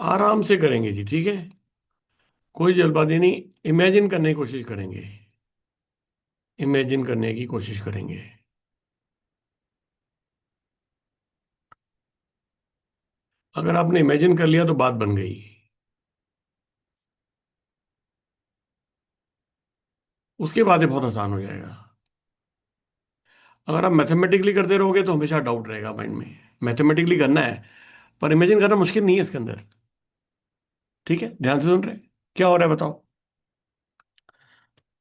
आराम से करेंगे जी, ठीक है। कोई जल्दबाजी नहीं। इमेजिन करने की कोशिश करेंगे। इमेजिन करने की कोशिश करेंगे। अगर आपने इमेजिन कर लिया तो बात बन गई। उसके बाद ये बहुत आसान हो जाएगा। अगर आप मैथमेटिकली करते रहोगे तो हमेशा डाउट रहेगा माइंड में। मैथमेटिकली करना है, पर इमेजिन करना मुश्किल नहीं है इसके अंदर। ठीक है, ध्यान से सुन रहे हैं। क्या हो रहा है बताओ।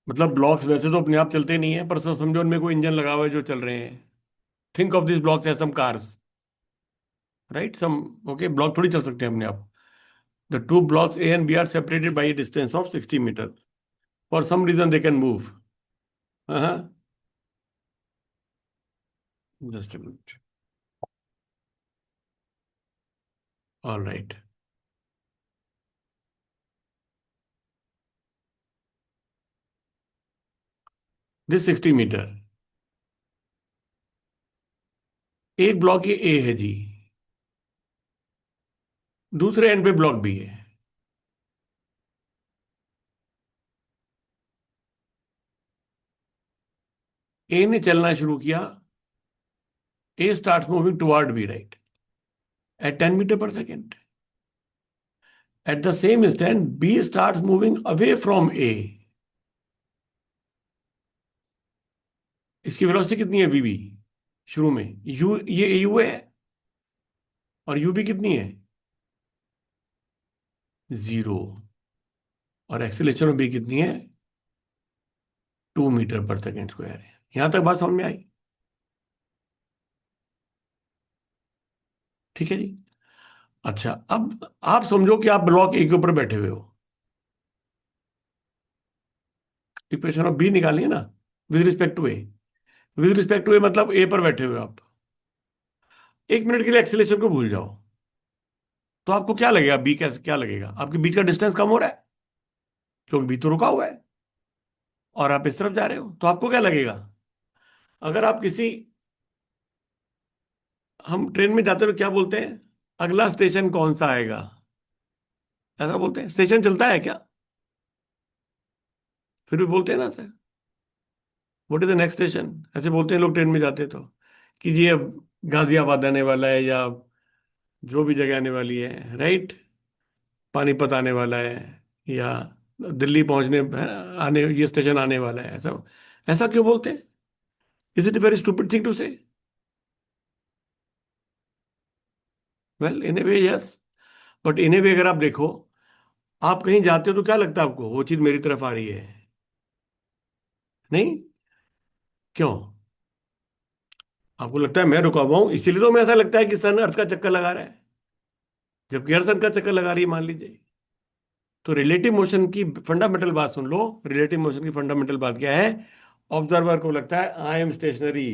मतलब ब्लॉक्स वैसे तो अपने आप चलते नहीं है, पर समझो उनमें कोई इंजन लगा हुआ है जो चल रहे हैं। Think of this blocks as some cars, right? Some, okay, block थोड़ी चल सकते हैं अपने आप। The two blocks A and B are separated by distance of 60 metre. For some reason they can move. हाँ, just a minute. All right. This 60 metre, एक block ये A है जी, दूसरे एंड पे ब्लॉक बी है। ए ने चलना शुरू किया। A start moving toward B, right, at 10 metre per second. At the same instant B start moving away from A. इसकी वेलोसिटी कितनी है वीबी शुरू में? यू, ये यू है, और यू भी कितनी है? 0। और एक्सीलरेशन बी कितनी है? 2 मीटर पर सेकेंड स्क्वायर है। यहां तक बात समझ में आई? ठीक है जी। अच्छा, अब आप समझो कि आप ब्लॉक ए के ऊपर बैठे हुए हो। इक्वेशन ऑफ बी निकालिए ना, with respect to A. With respect to A मतलब ए पर बैठे हुए हो आप। 1 मिनट के लिए एक्सीलरेशन को भूल जाओ, तो आपको क्या लगेगा? बी कैसे, क्या लगेगा? आपके बीच का डिस्टेंस कम हो रहा है, क्योंकि बी तो रुका हुआ है और आप इस तरफ जा रहे हो, तो आपको क्या लगेगा? अगर आप किसी, हम ट्रेन में जाते हुए क्या बोलते हैं? अगला स्टेशन कौन सा आएगा, ऐसा बोलते हैं। स्टेशन चलता है क्या? फिर भी बोलते हैं ना sir, what is the next station, ऐसे बोलते हैं लोग ट्रेन में जाते तो, कि जी अब गाजियाबाद आने वाला है, या जो भी जगह आने वाली है, राइट, पानीपत आने वाला है, या दिल्ली पहुंचने, आने, ये स्टेशन आने वाला है, ऐसा। ऐसा क्यों बोलते हैं? Is it very stupid thing to say? Well, in a way yes, but in a way अगर आप देखो, आप कहीं जाते हो तो क्या लगता है आपको? वो चीज मेरी तरफ आ रही है? नहीं? क्यों? आपको लगता है मैं रुका हुआ हूं, इसीलिए तो मैं, ऐसा लगता है कि सन अर्थ का चक्कर लगा रहा है, जबकि हर सन का चक्कर लगा रही है, मान लीजिए। तो रिलेटिव मोशन की फंडामेंटल बात सुन लो। रिलेटिव मोशन की फंडामेंटल बात क्या है? ऑब्जर्वर को लगता है I am stationary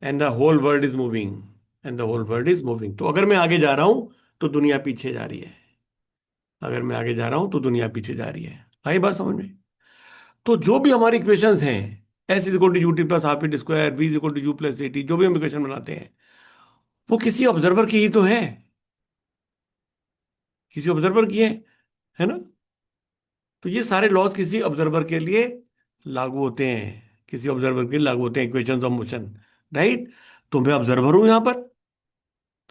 and the whole world is moving, and the whole world is moving. तो अगर मैं आगे जा रहा हूं तो दुनिया पीछे जा रही है। अगर मैं आगे जा रहा हूं तो दुनिया पीछे जा रही है। आई बात समझ में? तो जो भी हमारी इक्वेशंस हैं, S is equal to U T plus half at square, V is equal to U plus A T, जो भी हम इक्वेशन बनाते हैं, वो किसी ऑब्जर्वर की ही तो है। किसी ऑब्जर्वर की है ना? तो ये सारे लॉज किसी ऑब्जर्वर के लिए लागू होते हैं, किसी ऑब्जर्वर के लिए लागू होते हैं, इक्वेशंस ऑफ मोशन, राइट? तो मैं ऑब्जर्वर हूं यहां पर,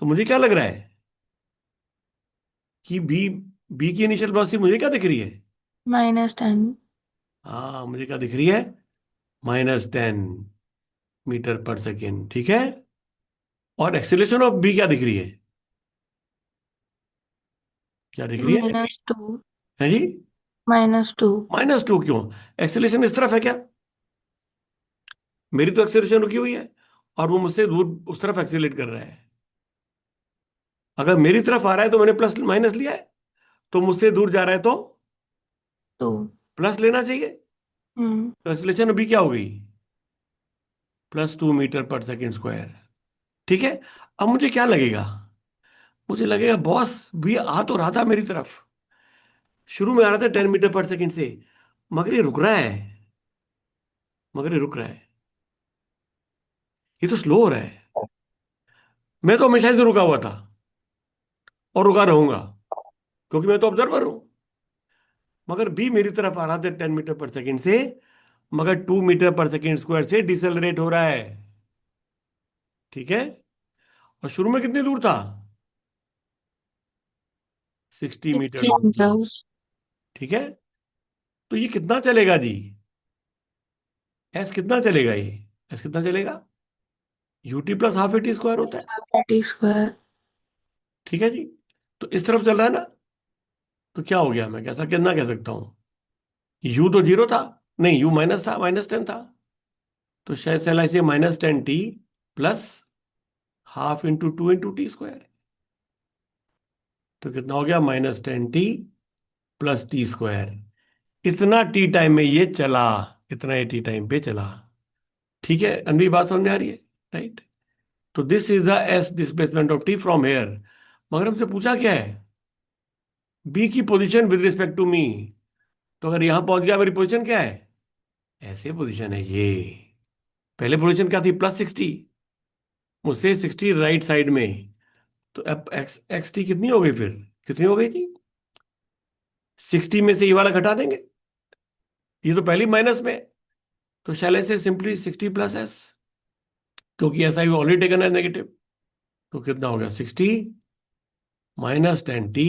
तो मुझे क्या लग रहा है कि बी, बी की इनिशियल वेलोसिटी मुझे क्या दिख रही है? -10। हाँ, मुझे क्या दिख रही है? -10 मीटर पर सेकेंड, ठीक है। और एक्सीलरेशन ऑफ बी क्या दिख रही है? क्या दिख रही है? -2। है जी? -2। -2 क्यों? एक्सीलरेशन इस तरफ है क्या? मेरी तो एक्सीलरेशन रुकी हुई है, और वो मुझसे दूर उस तरफ एक्सीलरेट कर रहा है। अगर मेरी तरफ आ रहा है तो मैंने प्लस माइनस लिया है, तो मुझसे दूर जा रहा है तो 2। प्लस लेना चाहिए। हम्म। तो एक्सीलरेशन अभी क्या हो गई? +2 मीटर पर सेकेंड स्क्वायर, ठीक है। अब मुझे क्या लगेगा? मुझे लगेगा बॉस, भी आ तो रहा था मेरी तरफ, शुरू में आ रहा था 10 मीटर पर सेकेंड से, मगर ये रुक रहा है, मगर ये रुक रहा है, ये तो स्लो हो रहा है। मैं तो हमेशा से रुका हुआ था और रुका रहूंगा। क्योंकि मैं तो ऑब्जर्वर हूं। मगर बी मेरी तरफ आ रहा था 10 मीटर पर सेकेंड से, मगर 2 मीटर पर सेकेंड स्क्वायर से डिसेलरेट हो रहा है। ठीक है। और शुरू में कितनी दूर था? 60 मीटर 60 दूर था। meters. ठीक है। तो ये कितना चलेगा जी? एस कितना चलेगा ये? एस कितना चलेगा? UT plus half A T square होता है। Half t square. ठीक है जी। तो इस तरफ चल रहा है ना। तो क्या हो गया, मैं कैसा कितना कह सकता हूं? यू तो जीरो था, नहीं यू माइनस था, -10 था। तो शायद से ऐसे -10 t plus half into 2 into T square. तो कितना हो गया? -10 t प्लस टी स्क्वायर। इतना टी टाइम में ये चला, इतना ये टी टाइम पे चला। ठीक है, अनवी बात समझ में आ रही है? राइट। तो this is the S displacement of T from here. मगर हमसे पूछा क्या है? बी की position with respect to me. तो अगर यहां पहुंच गया, मेरी पोजीशन क्या है? ऐसे पोजीशन है ये। पहले पोजीशन क्या थी? +60। मुझसे 60 राइट साइड में। तो अब एक्स एक्स टी कितनी हो गई फिर? कितनी हो गई थी? 60 में से ये वाला घटा देंगे, ये तो पहली माइनस में है। तो शैल ऐसे सिंपली 60 + s, क्योंकि ऐसा ही ऑलरेडी टेकन है नेगेटिव। तो कितना हो गया? 60 -10 t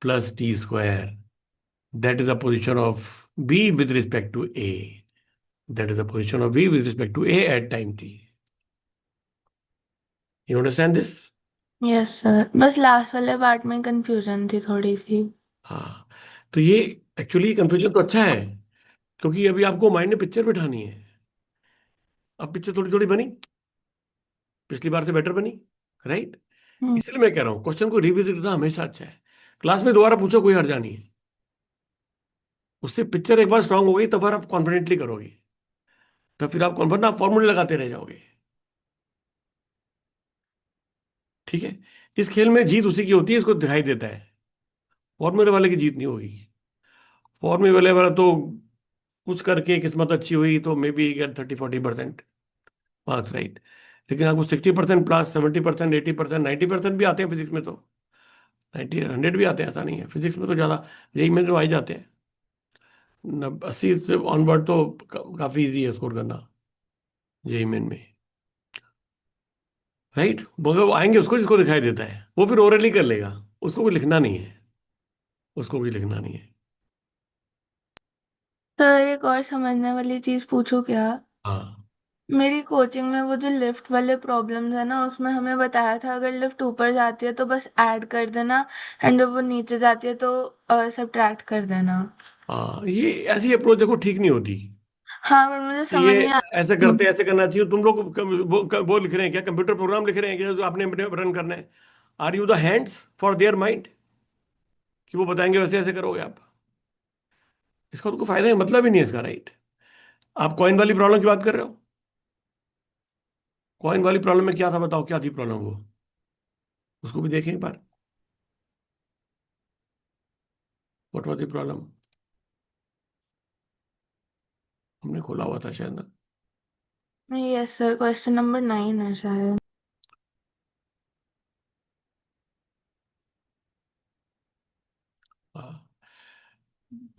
plus T square. That is the position of B with respect to A. That is the position of B with respect to A at time t। You understand this? Yes sir, बस last वाले part में confusion थी थोड़ी सी। हाँ। तो ये actually confusion तो अच्छा है, क्योंकि अभी आपको माइंड में पिक्चर बिठानी है। अब पिक्चर थोड़ी थोड़ी बनी, पिछली बार से बेटर बनी। राइट। हम्म। इसलिए मैं कह रहा हूं क्वेश्चन को रिविजिट करना हमेशा अच्छा है। क्लास में दोबारा पूछो, कोई हर्जा नहीं है। उससे पिक्चर एक बार स्ट्रांग हो गई तो फिर आप कॉन्फिडेंटली करोगे। तो फिर आप कॉन्फिडेंट आप फॉर्मूले लगाते रह जाओगे। ठीक है। इस खेल में जीत उसी की होती है, इसको दिखाई देता है। फॉर्मूले वाले की जीत नहीं होगी। फॉर्मूले वाला तो कुछ करके किस्मत अच्छी हुई तो maybe get 30-40% marks. Right. लेकिन आपको 60% प्लस 70% 80% 90% भी आते हैं फिजिक्स में तो। 90 100 भी आते हैं, ऐसा नहीं है। फिजिक्स में तो ज़्यादा यही में तो आ ही जाते हैं। 80 से ऑनवर्ड तो काफ़ी इजी है स्कोर करना यही मेन में। राइट। मगर वो आएंगे उसको जिसको दिखाई देता है, वो फिर ओरली कर लेगा। उसको कोई लिखना नहीं है। उसको कोई लिखना नहीं है। सर एक और समझने वाली चीज पूछूं क्या? हाँ। मेरी कोचिंग में वो जो लिफ्ट वाले प्रॉब्लम्स है ना, उसमें हमें बताया था अगर लिफ्ट ऊपर जाती है तो बस ऐड कर देना, एंड जब वो नीचे जाती है तो सब्ट्रैक्ट कर देना। हाँ, ये ऐसी अप्रोच देखो ठीक नहीं होती। हाँ, पर मुझे कि समझ ये नहीं आ। ऐसे करते ऐसे करना चाहिए। तुम लोग वो लिख रहे हैं क्या? कंप्यूटर प्रोग्राम लिख रहे हैं क्या जो आपने अपने रन करना है? Are you the hands for their mind, कि वो बताएंगे वैसे ऐसे करोगे आप? इसका तो कोई फायदा है, मतलब ही नहीं है इसका। राइट। आप कॉइन वाली प्रॉब्लम की बात कर रहे हो? कॉइन वाली प्रॉब्लम में क्या था बताओ, क्या थी प्रॉब्लम वो? उसको भी देखें एक बार। What was the problem? हमने खोला हुआ था शायद ना। यस सर, क्वेश्चन नंबर 9 है शायद। हाँ।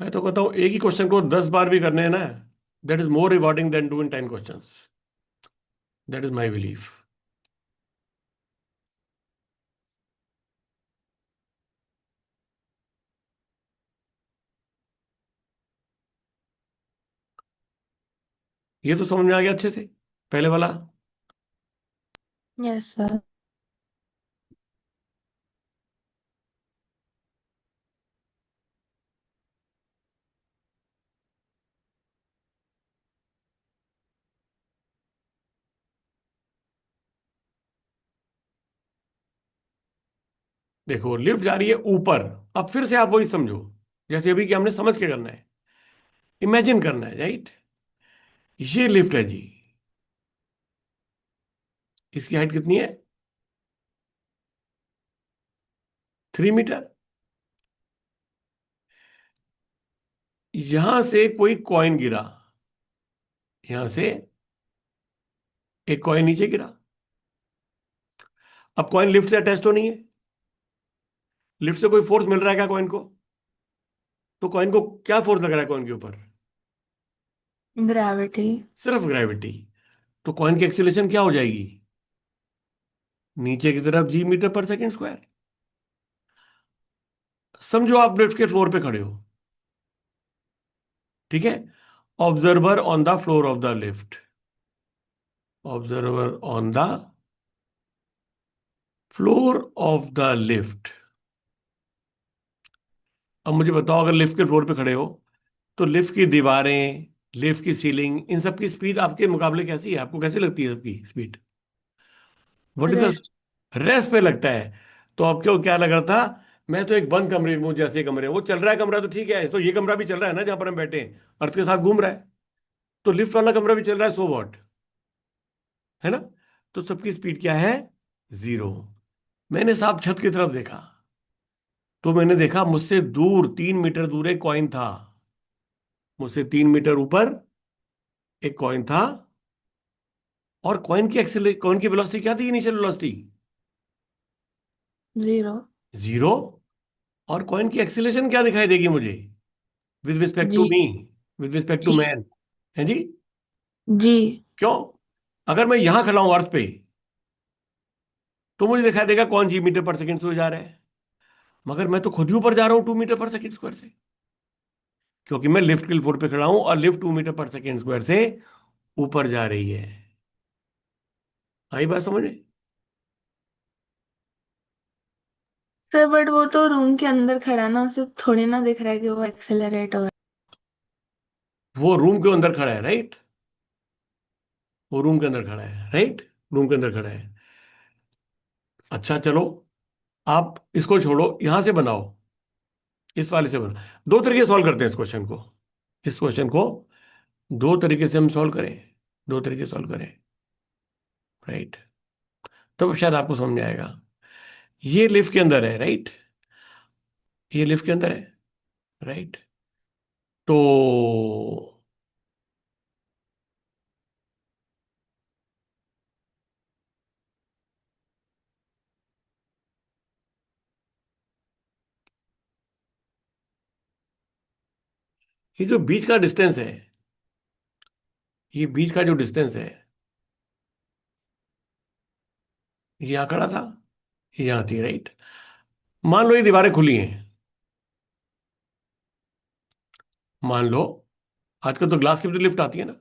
मैं तो कहता हूँ एक ही क्वेश्चन को 10 बार भी करने हैं ना, that is more rewarding than doing 10 questions. That is my belief. ये तो समझ में आ गया अच्छे से, पहले वाला। Yes sir. देखो लिफ्ट जा रही है ऊपर। अब फिर से आप वही समझो, जैसे अभी कि हमने समझ के करना है, इमेजिन करना है। राइट। ये लिफ्ट है जी। इसकी हाइट कितनी है? 3 मीटर। यहां से कोई कॉइन गिरा, यहां से एक कॉइन नीचे गिरा। अब कॉइन लिफ्ट से अटैच तो नहीं है, लिफ्ट से कोई फोर्स मिल रहा है क्या कॉइन को? तो कॉइन को क्या फोर्स लग रहा है कॉइन के ऊपर? ग्रेविटी। सिर्फ ग्रेविटी। तो कॉइन की एक्सीलरेशन क्या हो जाएगी? नीचे की तरफ जी मीटर पर सेकंड स्क्वायर। समझो आप लिफ्ट के फ्लोर पे खड़े हो, ठीक है? Observer on the floor of the lift. Observer on the floor of the lift. अब मुझे बताओ, अगर लिफ्ट के फ्लोर पे खड़े हो तो लिफ्ट की दीवारें, लिफ्ट की सीलिंग, इन सब की स्पीड आपके मुकाबले कैसी है? आपको कैसी लगती है सबकी speed? What is the rest. Rest पे लगता है। तो आपको क्या लग रहा था? मैं तो एक बंद कमरे में हूं, जैसे कमरे वो चल रहा है कमरा तो ठीक है, तो ये कमरा भी चल रहा है ना जहां पर हम बैठे हैं, अर्थ के साथ घूम रहा है। तो लिफ्ट वाला कमरा भी चल रहा है, सो वॉट, है ना? तो सबकी स्पीड क्या है? जीरो। मैंने साहब छत की तरफ देखा, तो मैंने देखा मुझसे दूर 3 मीटर दूर एक कॉइन था। मुझसे 3 मीटर ऊपर एक कॉइन था। और कॉइन की वेलोसिटी क्या थी, इनिशियल वेलोसिटी? जीरो। जीरो। और कॉइन की एक्सीलरेशन क्या दिखाई देगी मुझे, with respect to G. Me, with respect to G. Man? है जी? जी। क्यों? अगर मैं यहां खड़ा हूं अर्थ पे, तो मुझे दिखाई देगा कौन जी मीटर पर सेकंड से जा रहा है। मगर मैं तो खुद ही ऊपर जा रहा हूं 2 मीटर पर सेकंड स्क्वायर से, क्योंकि मैं लिफ्ट के फ्लोर पे खड़ा हूं और लिफ्ट 2 मीटर पर सेकंड स्क्वायर से ऊपर जा रही है। आई बात समझ में? सर बट वो तो रूम के अंदर खड़ा है ना, उसे थोड़ी ना दिख रहा है कि वो एक्सेलरेट हो रहा वो रूम के अंदर खड़ा है, राइट? वो रूम के अंदर खड़ा है, राइट? रूम के अंदर खड़ा है। अच्छा चलो, आप इसको छोड़ो, यहां से बनाओ, इस वाले से बनाओ। दो तरीके से सॉल्व करते हैं इस क्वेश्चन को। इस क्वेश्चन को दो तरीके से हम सॉल्व करें, दो तरीके सॉल्व करें, राइट? तब शायद आपको समझ में आएगा। ये लिफ्ट के अंदर है, राइट? ये लिफ्ट के अंदर है, राइट? तो ये जो बीच का डिस्टेंस है, ये बीच का जो डिस्टेंस है, ये आंकड़ा था, ये यहां थी, राइट? मान लो ये दीवारें खुली हैं, मान लो। आजकल तो ग्लास की भी तो लिफ्ट आती है ना,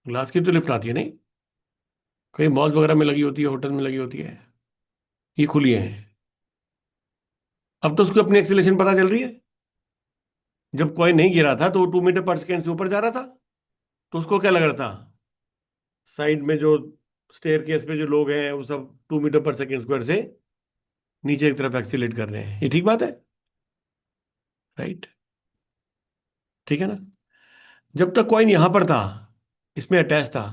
ग्लास की तो लिफ्ट आती है नहीं? कई मॉल वगैरह में लगी होती है, होटल में लगी होती है। ये खुली है। अब तो उसको अपनी एक्सीलरेशन पता चल रही है। जब कोई नहीं गिरा था तो वो 2 मीटर पर सेकेंड से ऊपर जा रहा था। तो उसको क्या लग रहा था? साइड में जो स्टेयर केस पे जो लोग हैं वो सब 2 मीटर पर सेकेंड स्क्वायर से नीचे की तरफ एक्सीलेट कर रहे हैं। ये ठीक बात है, राइट? ठीक है ना? जब तक कॉइन यहां पर था, इसमें अटैच था,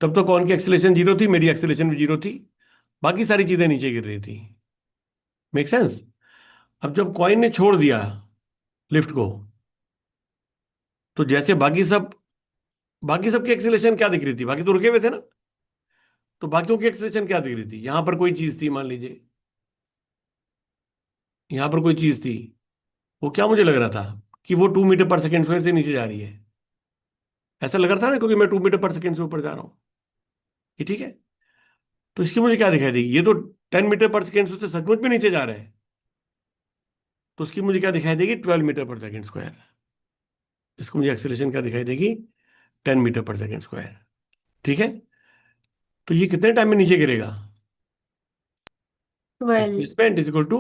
तब तो कॉइन की एक्सीलरेशन जीरो थी, मेरी एक्सीलरेशन भी जीरो थी, बाकी सारी चीजें नीचे गिर रही थी। Make sense? अब जब कॉइन ने छोड़ दिया लिफ्ट को, तो जैसे बाकी सबकी एक्सीलरेशन क्या दिख रही थी? बाकी तो रुके हुए थे ना। तो बाकियों की एक्सीलरेशन क्या दिख रही थी? यहां पर कोई चीज थी, मान लीजिए यहां पर कोई चीज थी। वो क्या मुझे लग रहा था कि वो 2 मीटर पर सेकेंड से नीचे जा रही है। ऐसा लग रहा था ना, क्योंकि मैं 2 मीटर पर सेकेंड से ऊपर जा रहा हूं। ये ठीक है? तो इसकी मुझे क्या दिखाई देगी? ये तो 10 मीटर पर सेकेंड से सचमुच में नीचे जा रहे हैं। तो उसकी मुझे क्या दिखाई देगी? 12 मीटर पर सेकेंड स्क्वायर। इसको मुझे एक्सेलरेशन क्या दिखाई देगी? 10 मीटर पर सेकेंड स्क्वायर। ठीक है? तो ये कितने टाइम में नीचे गिरेगा? है। Displacement is equal to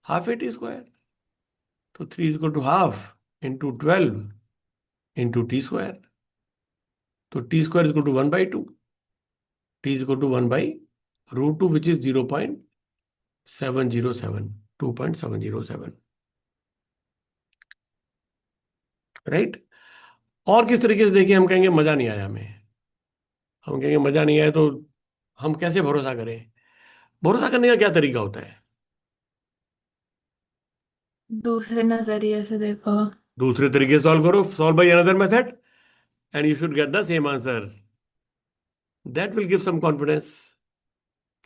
half A T square. तो 3 = ½ × 12 × तो t² = 1/2। t = 1/√2, which is 0.707, 2.707, right? और किस तरीके से देखिए, हम कहेंगे मजा नहीं आया हमें, हम कहेंगे मजा नहीं आया, तो हम कैसे भरोसा करें? भरोसा करने का क्या तरीका होता है? दूसरे नजरिए से देखो। दूसरे तरीके से सॉल्व करो, solve by another method, and you should get the same answer. That will give some confidence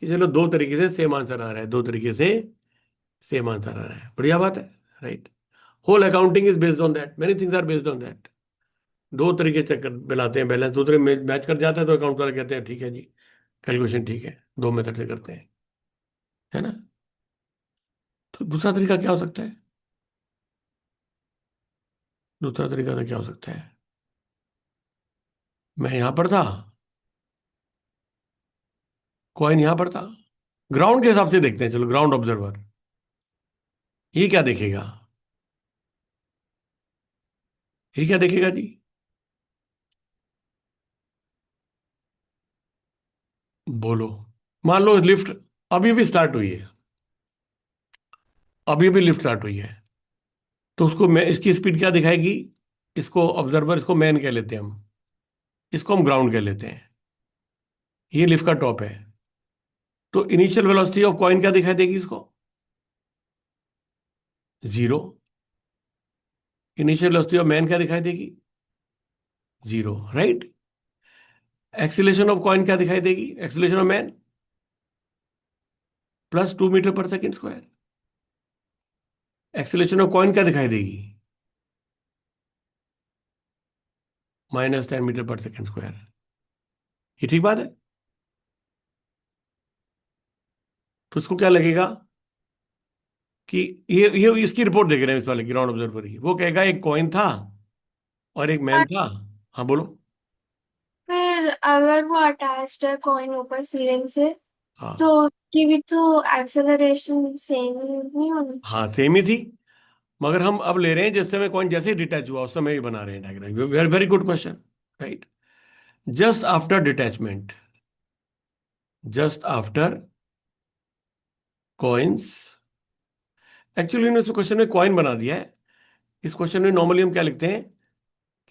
कि चलो दो तरीके से सेम आंसर आ रहा है, दो तरीके से सेम आंसर आ रहा है, बढ़िया बात है। Right. Whole accounting is based on that, many things are based on that. दो तरीके चेक कर बनाते हैं, बैलेंस दूसरे मैच कर जाता है तो अकाउंट वाले कहते हैं ठीक है जी, कैलकुलेशन ठीक है, दो मेथड से करते हैं, है ना। तो दूसरा तरीका क्या हो सकता है? दूसरा तरीका तो क्या हो सकता है? मैं यहां पर था, कॉइन यहां पर था, ग्राउंड के हिसाब से देखते हैं, चलो ग्राउंड ऑब्जर्वर ये क्या देखेगा? ये क्या देखेगा जी? बोलो। मान लो लिफ्ट अभी भी स्टार्ट हुई है, अभी भी लिफ्ट स्टार्ट हुई है, तो उसको मैं इसकी स्पीड क्या दिखाएगी? इसको ऑब्जर्वर, इसको मैन कह लेते हैं हम, इसको हम ग्राउंड कह लेते हैं। ये लिफ्ट का टॉप है, तो इनिशियल वेलोसिटी ऑफ कॉइन क्या दिखाई देगी इसको? Zero. Initial velocity of man क्या दिखाई देगी? Zero, right. Acceleration of coin क्या दिखाई देगी? Acceleration of man +2 metre per second square. Acceleration of coin क्या दिखाई देगी? -10 मीटर पर सेकेंड स्क्वायर। ये ठीक बात है। तो इसको क्या लगेगा कि ये इसकी रिपोर्ट देख रहे हैं, इस वाले ग्राउंड ऑब्जर्वर की, वो कहेगा एक कॉइन था और एक मैन पर था। हाँ बोलो। फिर अगर वो अटैच्ड है कॉइन ऊपर सीलिंग से, तो हाँ। उसकी भी तो एक्सेलरेशन सेम नहीं होनी हाँ चाहिए? सेम ही थी, मगर हम अब ले रहे हैं जिस समय कॉइन जैसे ही डिटैच हुआ उस समय ही बना रहे हैं diagram. Very very good question. Right. Just after detachment, just after coins, actually इन्होंने इस क्वेश्चन में कॉइन बना दिया है। इस क्वेश्चन में नॉर्मली हम क्या लिखते हैं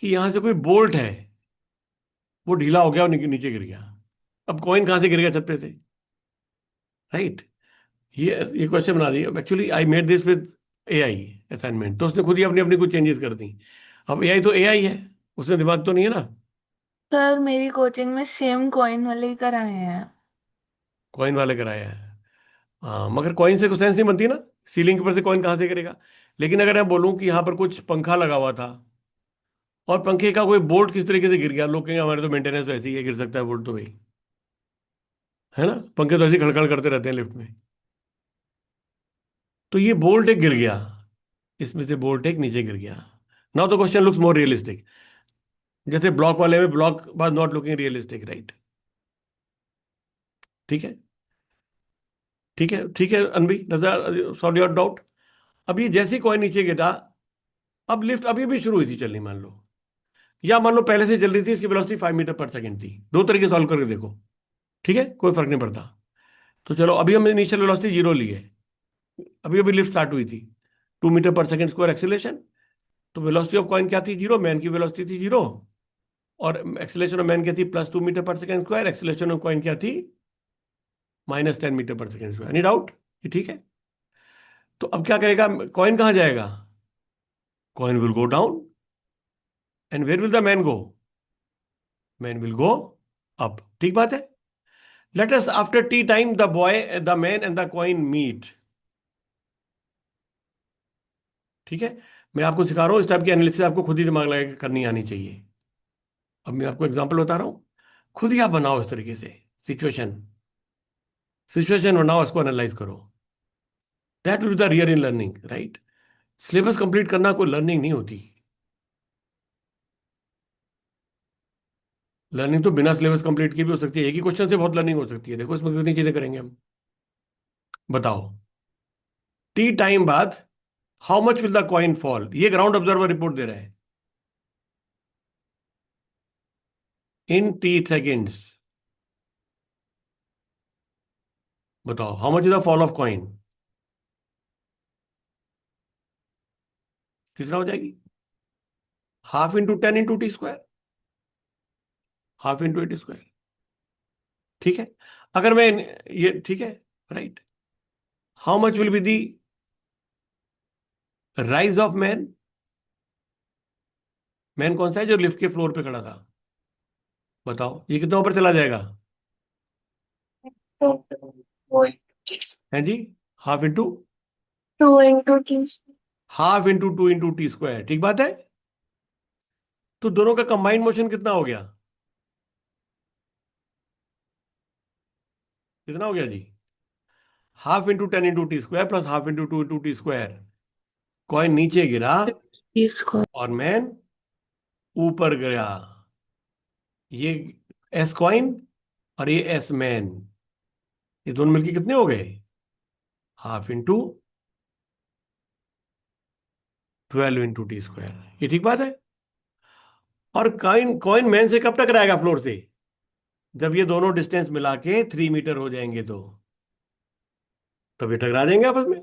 कि यहां से कोई बोल्ट है, वो ढीला हो गया और नीचे गिर गया। अब कॉइन कहां से गिर गया? छत पे से। राइट। ये क्वेश्चन बना दिया। Actually I made this with AI assignment, तो उसने खुद ही अपनी अपनी कुछ चेंजेस कर दी। अब एआई तो एआई है, उसमें दिमाग तो नहीं है ना। सर मेरी कोचिंग में सेम कॉइन वाले ही कराए हैं। कॉइन वाले कराया है। हाँ मगर कॉइन से कुछ सेंस नहीं बनती ना, सीलिंग के ऊपर से कॉइन कहां से गिरेगा? लेकिन अगर मैं बोलूं कि यहां पर कुछ पंखा लगा हुआ था और पंखे का कोई बोल्ट किस तरीके से गिर गया, लोग कहेंगे हमारे तो मेंटेनेंस तो ऐसी ही है, गिर सकता है बोल्ट तो भाई, है ना। पंखे तो ऐसे ही खड़खड़ करते रहते हैं लिफ्ट में। तो ये बोल्ट एक गिर गया, इसमें से बोल्ट एक नीचे गिर गया। Now the question looks more realistic. जैसे ब्लॉक वाले में block was not looking realistic, right. ठीक है। ठीक है, ठीक है अनबी, सॉल्व योर डाउट। अब ये जैसे कॉइन नीचे गिरा, अब लिफ्ट अभी भी शुरू हुई थी चलनी मान लो, या मान लो पहले से चल रही थी, इसकी वेलोसिटी 5 मीटर पर सेकेंड थी। दो तरीके सॉल्व करके देखो, ठीक है, कोई फर्क नहीं पड़ता। तो चलो अभी हमने इनिशियल वेलोसिटी जीरो ली है, अभी अभी लिफ्ट स्टार्ट हुई थी, 2 metre per second square acceleration. तो वेलोसिटी ऑफ कॉइन क्या थी? जीरो। मैन की वेलोसिटी थी जीरो, और एक्सीलरेशन ऑफ मैन क्या थी? +2 metre per second square. Acceleration of coin क्या थी? -10 metre per second square. Any doubt? ये ठीक है। तो अब क्या करेगा कॉइन? कहां जाएगा? Coin will go down, and where will the man go? Man will go up. ठीक बात है। Let us after T time the boy, the man and the coin meet. ठीक है। मैं आपको सिखा रहा हूं, इस टाइप की एनालिसिस आपको खुद ही दिमाग लगा के करनी आनी चाहिए। अब मैं आपको एग्जांपल बता रहा हूं, खुद ही आप बनाओ इस तरीके से सिचुएशन। सिचुएशन बनाओ, इसको एनालाइज करो। That will be the real in learning, right. Syllabus complete करना कोई लर्निंग नहीं होती। लर्निंग तो बिना सिलेबस कंप्लीट की भी हो सकती है, एक ही क्वेश्चन से बहुत लर्निंग हो सकती है। देखो इसमें कितनी चीजें करेंगे हम, बताओ। टी टाइम बाद how much will the coin fall? ये ग्राउंड ऑब्जर्वर रिपोर्ट दे रहा है। इन टी सेकेंड्स, बताओ how much is the fall of coin? कितना हो जाएगी? ½ × 10 × T² ½ × 8²। ठीक है। अगर मैं ये ठीक है, right. How much will be the rise of man? Man कौन सा है जो लिफ्ट के फ्लोर पे खड़ा था? बताओ ये कितना ऊपर चला जाएगा? वो टी है जी, half into 2 × T। Half into 2 × T², ठीक बात है। तो दोनों का कंबाइंड मोशन कितना हो गया? कितना हो गया जी? ½ × 10 × T² प्लस ½ × 2 × T²। कॉइन नीचे गिरा इसको और मैन ऊपर गया। ये एस कॉइन और ये एस मैन, ये दोनों मिलके कितने हो गए? ½ × 12 × T²। ये ठीक बात है। और कॉइन कॉइन मैन से कब टकराएगा फ्लोर से? जब ये दोनों डिस्टेंस मिला के 3 मीटर हो जाएंगे तो तब ये टकरा जाएंगे आपस में।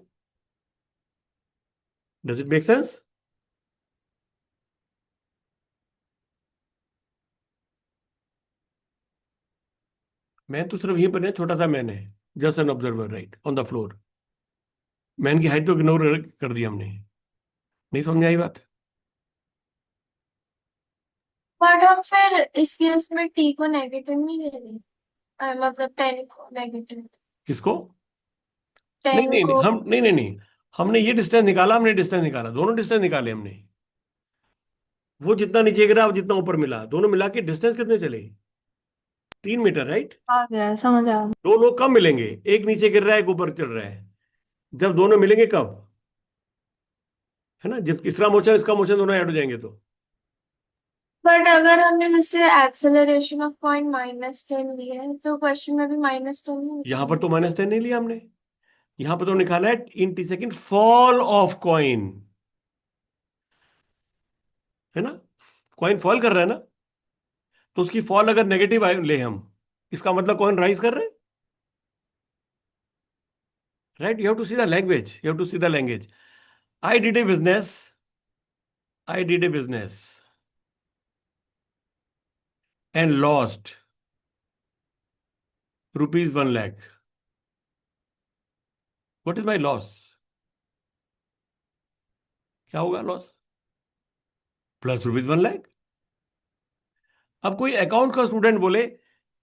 Does it make sense? Man तो सिर्फ यहीं पर है, छोटा सा मैन है, just an observer right on the floor. Man की हाइट तो इग्नोर कर दी हमने। नहीं समझ में आई बात? बट हम फिर इस केस में टी को नेगेटिव नहीं ले रहे, मतलब 10 को नेगेटिव, किसको? नहीं 10 नहीं नहीं, को। हम नहीं नहीं नहीं, हमने ये डिस्टेंस निकाला, हमने डिस्टेंस निकाला, दोनों डिस्टेंस निकाले हमने। वो जितना नीचे गिरा, जितना ऊपर मिला, दोनों मिला के डिस्टेंस कितने चले? 3 मीटर, राइट। आ गया, समझ आ गया। दो लोग कब मिलेंगे? एक नीचे गिर रहा है, एक ऊपर चढ़ रहा है। जब दोनों मिलेंगे कब? है ना, जब इसका मोशन इसका मोशन दोनों ऐड हो जाएंगे तो। बट अगर हमने जैसे एक्सेलरेशन ऑफ पॉइंट -10 लिया है तो क्वेश्चन में भी -10 नहीं यहां पर लिखा तो -10 नहीं लिया हमने। यहां पर तो निकाला है in T second fall of coin, है ना। कॉइन फॉल कर रहा है ना, तो उसकी फॉल अगर नेगेटिव ले हम, इसका मतलब कॉइन राइज कर रहे हैं, right. You have to see the language, you have to see the language. I did a business, I did a business and lost ₹1 lakh. What is my loss? क्या होगा लॉस? प्लस ₹1 लाख। अब कोई account का student बोले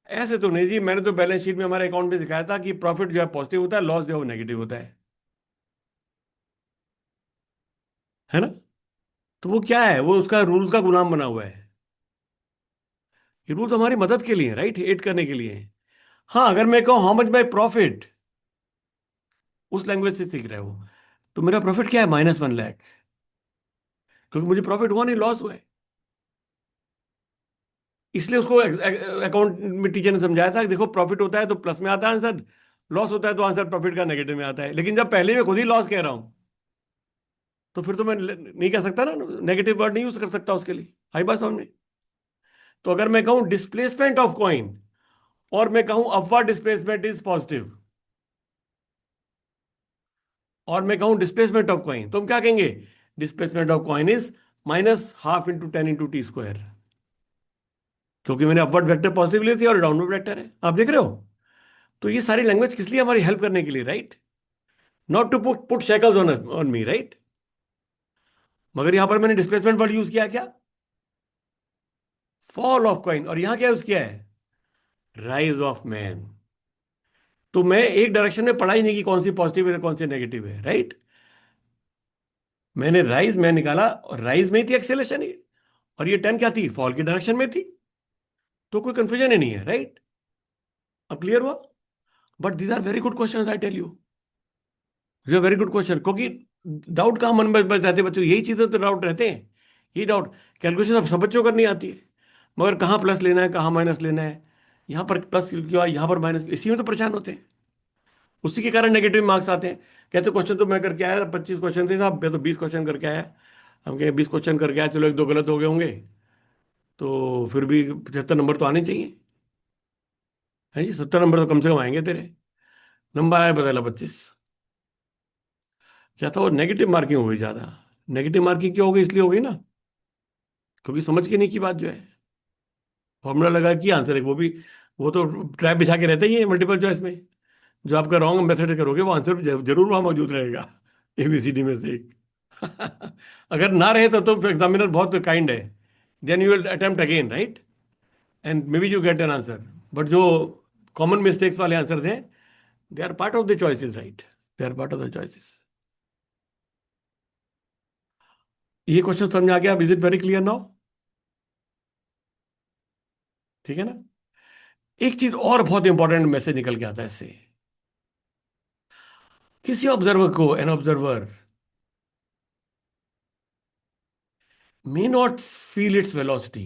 ऐसे तो नहीं जी, मैंने तो बैलेंस शीट में हमारे अकाउंट में दिखाया था कि प्रॉफिट जो है पॉजिटिव होता है, लॉस जो है वो नेगेटिव होता है ना। तो वो क्या है, वो उसका रूल्स का गुलाम बना हुआ है। ये रूल्स हमारी मदद के लिए राइट, एड करने के लिए। हाँ, अगर मैं कहूँ हाउ मच माई प्रॉफिट, उस लैंग्वेज से सीख रहे हो, तो मेरा प्रॉफिट क्या है? -1 लाख, क्योंकि मुझे प्रॉफिट हुआ नहीं, लॉस हुआ है। इसलिए उसको अकाउंट में टीचर ने समझाया था कि देखो, प्रॉफिट होता है तो प्लस में आता है आंसर, लॉस होता है तो आंसर प्रॉफिट का नेगेटिव में आता है। लेकिन जब पहले मैं खुद ही लॉस कह रहा हूं, तो फिर तो मैं नहीं कह सकता ना, नेगेटिव वर्ड नहीं यूज कर सकता उसके लिए। आई बात समझ में? तो अगर मैं कहूं डिस्प्लेसमेंट ऑफ कॉइन और मैं कहूं अपवर्ड डिस्प्लेसमेंट इज पॉजिटिव, और मैं कहूं डिस्प्लेसमेंट ऑफ कॉइन, तो हम क्या कहेंगे? डिस्प्लेसमेंट ऑफ कॉइन इज -½ × 10 × 10 क्योंकि मैंने अपवर्ड वेक्टर पॉजिटिव ली थी और डाउनवर्ड वेक्टर है, आप देख रहे हो। तो ये सारी लैंग्वेज किस लिए? हमारी हेल्प करने के लिए, right. Not to put put shackles on me, right. मगर यहां पर मैंने डिस्प्लेसमेंट वर्ड यूज किया, क्या? Fall of coin. और यहां क्या यूज किया है? Rise of man. तो मैं एक डायरेक्शन में पढ़ा ही नहीं कि कौन सी पॉजिटिव है कौन सी नेगेटिव है, राइट। मैंने राइज में निकाला और राइज में ही थी एक्सेलेरेशन ही, और ये 10 क्या थी? फॉल की डायरेक्शन में थी। तो कोई कंफ्यूजन ही नहीं है, राइट। अब क्लियर हुआ? But these are very good question, I tell you, ये वेरी गुड क्वेश्चन। क्योंकि डाउट कहाँ मन में रहते हैं बच्चों? यही चीजें तो डाउट रहते हैं, ये डाउट। कैलकुलेशन सब बच्चों को करनी आती है, मगर कहाँ प्लस लेना है, कहाँ माइनस लेना है, यहाँ पर प्लस क्यों, यहाँ पर माइनस, इसी में तो परेशान होते हैं। उसी के कारण नेगेटिव मार्क्स आते हैं। कहते क्वेश्चन तो मैं करके आया, 25 क्वेश्चन थे साहब, मैं तो 20 क्वेश्चन करके आया। हम कहें 20 क्वेश्चन करके आया, चलो एक दो गलत हो गए होंगे, तो फिर भी 75 नंबर तो आने चाहिए। है जी, 70 नंबर तो कम से कम आएंगे तेरे। नंबर आया बदला 25। क्या था? वो नेगेटिव मार्किंग हो गई ज्यादा। नेगेटिव मार्किंग क्यों हो गई? इसलिए हो गई ना, क्योंकि समझ के नहीं की बात जो है। फॉर्मूला लगा कि आंसर है, वो भी वो तो ट्रैप बिछा के रहते ही है मल्टीपल चॉइस में। जो आपका रॉन्ग मेथड करोगे वो आंसर जरूर वहां मौजूद रहेगा, ABCD में से एक। अगर ना रहे तो एग्जामिनर बहुत काइंड है, then you will attempt again, right, and maybe you get an answer. But जो कॉमन मिस्टेक्स वाले आंसर थे, they are part of the choices, right, they are part of the choices. ये question समझ में आ गया? Is it very clear now? ठीक है ना? एक चीज और बहुत इंपॉर्टेंट मैसेज निकल के आता है इससे। किसी ऑब्जर्वर को, an observer may not feel its velocity,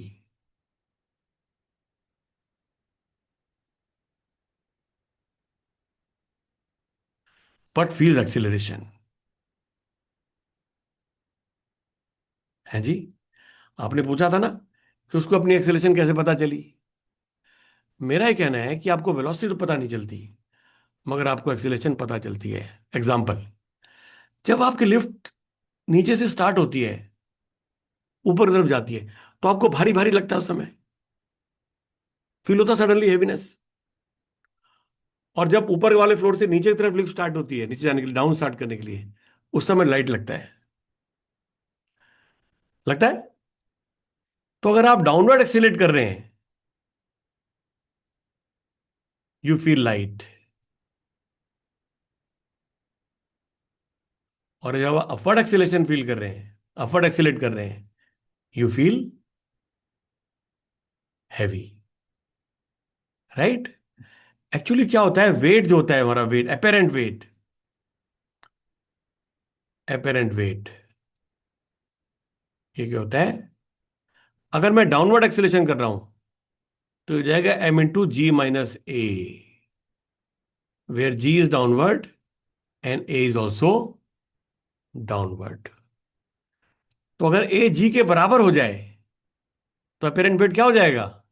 but feels acceleration। है जी? आपने पूछा था ना कि उसको अपनी एक्सेलरेशन कैसे पता चली। मेरा ये कहना है कि आपको वेलोसिटी तो पता नहीं चलती, मगर आपको एक्सेलरेशन पता चलती है। एग्जाम्पल, जब आपकी लिफ्ट नीचे से स्टार्ट होती है, ऊपर की तरफ जाती है, तो आपको भारी भारी लगता है उस समय, फील होता सडनली हेवीनेस। और जब ऊपर वाले फ्लोर से नीचे की तरफ लिफ्ट स्टार्ट होती है, नीचे जाने के लिए, डाउन स्टार्ट करने के लिए, उस समय लाइट लगता है। लगता है? तो अगर आप डाउनवर्ड एक्सीलरेट कर रहे हैं, यू फील लाइट। और जब आप अपवर्ड एक्सीलरेशन फील कर रहे हैं, अपवर्ड एक्सीलरेट कर रहे हैं, you feel heavy. Right? Actually क्या होता है, वेट जो होता है हमारा, weight, apparent weight, apparent weight, ये क्या होता है? अगर मैं डाउनवर्ड एक्सीलरेशन कर रहा हूं, तो हो जाएगा m/g - a, where g is downward and a is also downward. तो अगर a g के बराबर हो जाए, तो अपेरेंट वेट क्या हो जाएगा?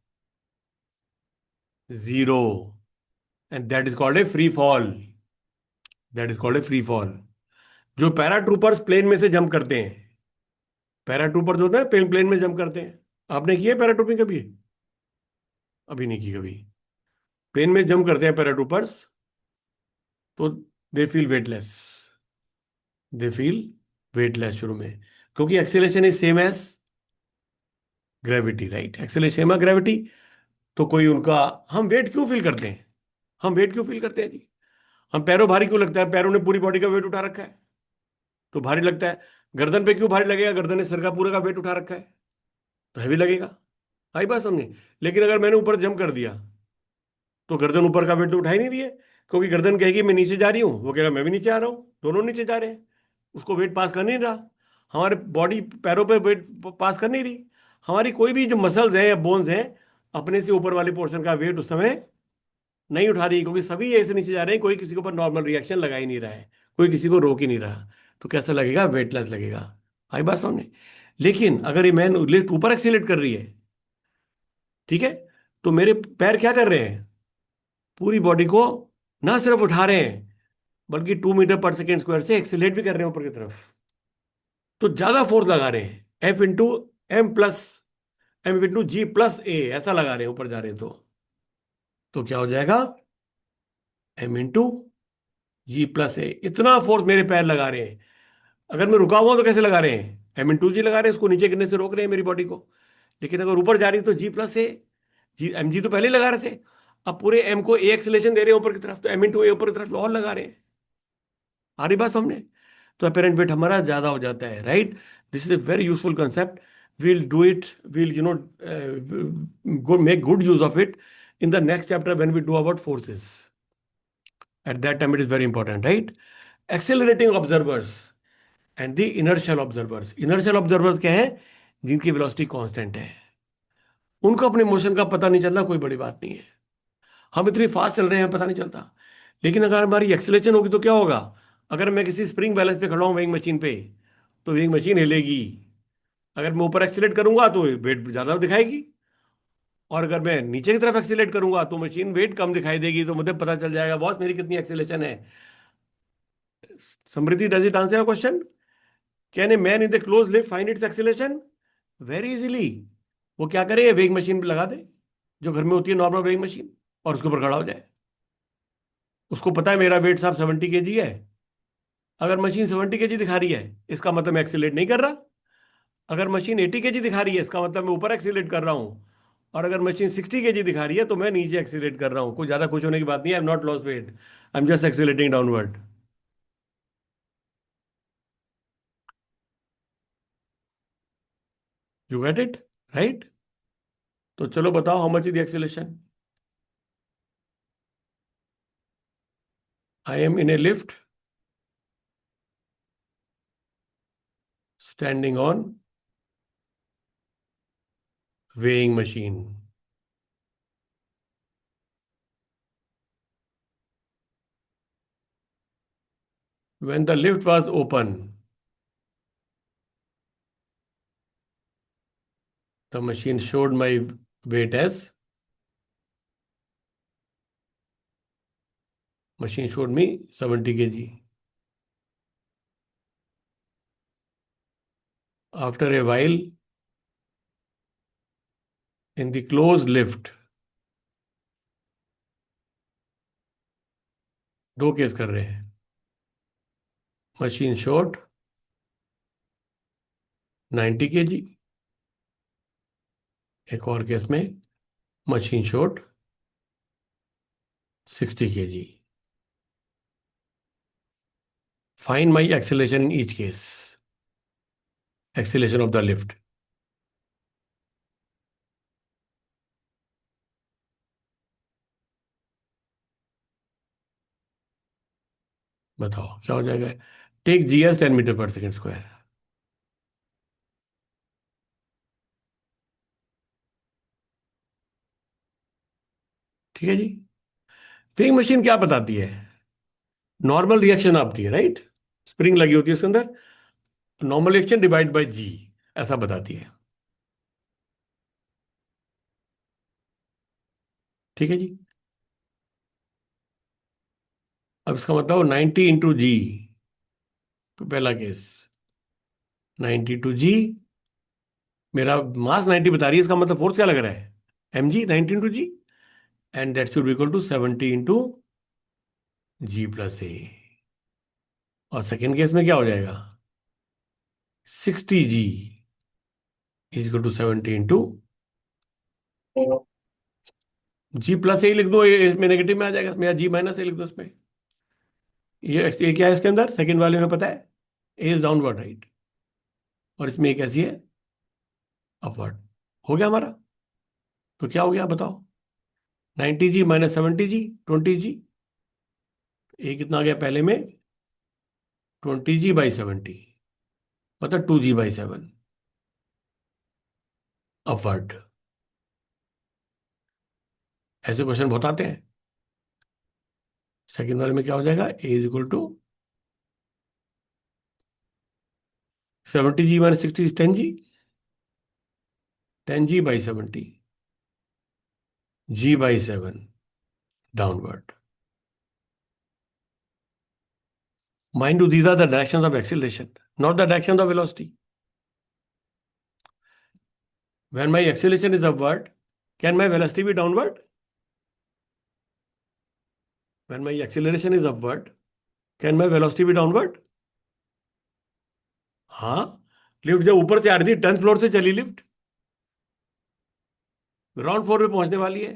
Zero. And that is called a free fall. That is called a free fall. जो पैराट्रूपर्स प्लेन में से जंप करते हैं, पैराट्रूपर जो होता है प्लेन प्लेन में जंप करते हैं, आपने किए पैराट्रूपिंग कभी? अभी नहीं की कभी। प्लेन में जंप करते हैं पैराट्रूपर्स, तो they feel weightless, they feel weightless शुरू में, क्योंकि acceleration is same as gravity. Right? Acceleration same है ग्रेविटी। तो कोई उनका, हम वेट क्यों फील करते हैं? हम वेट क्यों फील करते हैं जी? हम पैरों भारी क्यों लगता है? पैरों ने पूरी बॉडी का वेट उठा रखा है, तो भारी लगता है। गर्दन पे क्यों भारी लगेगा? गर्दन ने सर का पूरा का वेट उठा रखा है, तो हैवी लगेगा। आई बात समझे? लेकिन अगर मैंने ऊपर जंप कर दिया, तो गर्दन ऊपर का वेट तो उठा ही नहीं रही है, क्योंकि गर्दन कहेगी मैं नीचे जा रही हूं, वो कहेगा मैं भी नीचे आ रहा हूं, दोनों नीचे जा रहे हैं। उसको वेट पास कर नहीं रहा, हमारे बॉडी पैरों पे वेट पास कर नहीं रही। हमारी कोई भी जो मसल्स हैं या बोन्स हैं, अपने से ऊपर वाले पोर्शन का वेट उस समय नहीं उठा रही, क्योंकि सभी ऐसे नीचे जा रहे हैं, कोई किसी के ऊपर नॉर्मल रिएक्शन लगा ही नहीं रहा है, कोई किसी को रोक ही नहीं रहा। तो कैसा लगेगा? वेटलेस लगेगा। आई बात समझे? लेकिन अगर ये मैन लिफ्ट ऊपर एक्सीलरेट कर रही है, ठीक है, तो मेरे पैर क्या कर रहे हैं? पूरी बॉडी को ना सिर्फ उठा रहे हैं, बल्कि 2 मीटर पर सेकेंड स्क्वायर से एक्सीलरेट भी कर रहे हैं ऊपर की तरफ। तो ज्यादा फोर्स लगा रहे हैं, F × m+g+a, ऐसा लगा रहे हैं ऊपर जा रहे हैं। तो क्या हो जाएगा? m/g+a, इतना फोर्स मेरे पैर लगा रहे हैं। अगर मैं रुका हुआ हूं तो कैसे लगा रहे हैं? m/g लगा रहे हैं, उसको नीचे गिरने से रोक रहे हैं मेरी बॉडी को। लेकिन अगर ऊपर जा रही है तो g+a, जी mg तो पहले ही लगा रहे थे, अब पूरे m को a एक्सेलेरेशन दे रहे हैं ऊपर की तरफ, तो m/a ऊपर की तरफ और लगा रहे हैं। आ रही बात सामने? तो अपेरेंट वेट हमारा ज्यादा हो जाता है। Right? This is a very useful concept. we'll do it, we'll make good use of it in the next chapter when we do about forces. At that time it is very important, right? Accelerating observers and the inertial observers. Inertial observers क्या है? जिनकी velocity constant है, उनको अपने motion का पता नहीं चलता, कोई बड़ी बात नहीं है। हम इतनी फास्ट चल रहे हैं, पता नहीं चलता। लेकिन अगर हमारी एक्सेलेरेशन होगी तो क्या होगा? अगर मैं किसी स्प्रिंग बैलेंस पे खड़ा हूं वेइंग मशीन पे, तो वेइंग मशीन हिलेगी। अगर मैं ऊपर एक्सीलरेट करूंगा तो वेट ज्यादा दिखाएगी, और अगर मैं नीचे की तरफ एक्सीलरेट करूंगा तो मशीन वेट कम दिखाई देगी। तो मुझे पता चल जाएगा बॉस मेरी कितनी एक्सेलरेशन है। Samriddhi, does it answer question? Can a man in the close lift find its acceleration? Very easily. वो क्या करे? वेइंग मशीन पे लगा दे, जो घर में होती है नॉर्मल वेइंग मशीन, और उसके ऊपर खड़ा हो जाए। उसको पता है मेरा वेट साहब 70 kg है। अगर मशीन 70 kg दिखा रही है, इसका मतलब मैं एक्सीलरेट नहीं कर रहा। अगर मशीन 80 kg दिखा रही है, इसका मतलब मैं ऊपर एक्सीलरेट कर रहा हूं। और अगर मशीन 60 kg दिखा रही है तो मैं नीचे एक्सीलरेट कर रहा हूं, कोई ज्यादा खुश होने की बात नहीं है। I am not loss weight, I am just accelerating downward. You get it, right? तो चलो बताओ, how much is the acceleration? I am in A lift standing on weighing machine. When the lift was open, the machine showed my weight as, machine showed me 70 kg. After a while, in the closed lift, दो case कर रहे हैं, machine showed 90 kg, एक और case में machine showed 60 kg. Find my acceleration in each case. Acceleration of the lift. बताओ क्या हो जाएगा? Take GS 10 metre per second square. ठीक है जी। वेइंग मशीन क्या बताती है? नॉर्मल रिएक्शन आपती है, राइट? स्प्रिंग लगी होती है उसके अंदर, नॉर्मल रिएक्शन डिवाइड बाय जी, ऐसा बताती है। ठीक है जी। अब इसका मतलब 90 × G, तो पहला केस 90 × G, मेरा मास 90 बता रही है, इसका मतलब फोर्स क्या लग रहा है? mg 90 × G, and that should be equal to 70 × G+A। और सेकेंड केस में क्या हो जाएगा? 60G is equal to 70 × G+A लिख दो, ये इसमें नेगेटिव में आ जाएगा, मेरा G-A लिख दो इसमें। ये क्या है इसके अंदर? सेकेंड वाले में पता है, ए इज डाउनवर्ड, राइट? और इसमें एक ऐसी है अपवर्ड। हो गया हमारा। तो क्या हो गया बताओ? 90G - 70G, 20G। ए कितना आ गया पहले में? 20G/70, मतलब 2G/7 अपवर्ड। ऐसे क्वेश्चन बहुत आते हैं। सेकेंड वाले में क्या हो जाएगा? A is equal to 70G - 60 is 10G, 10G/70, G/7 downward. Mind you, these are the directions of acceleration, not the directions of velocity. When my acceleration is upward, can my velocity be downward? When my acceleration is upward, can my velocity be downward? हाँ, lift जब ऊपर से आ रही थी, 10th floor से चली lift, ground floor पे पहुंचने वाली है,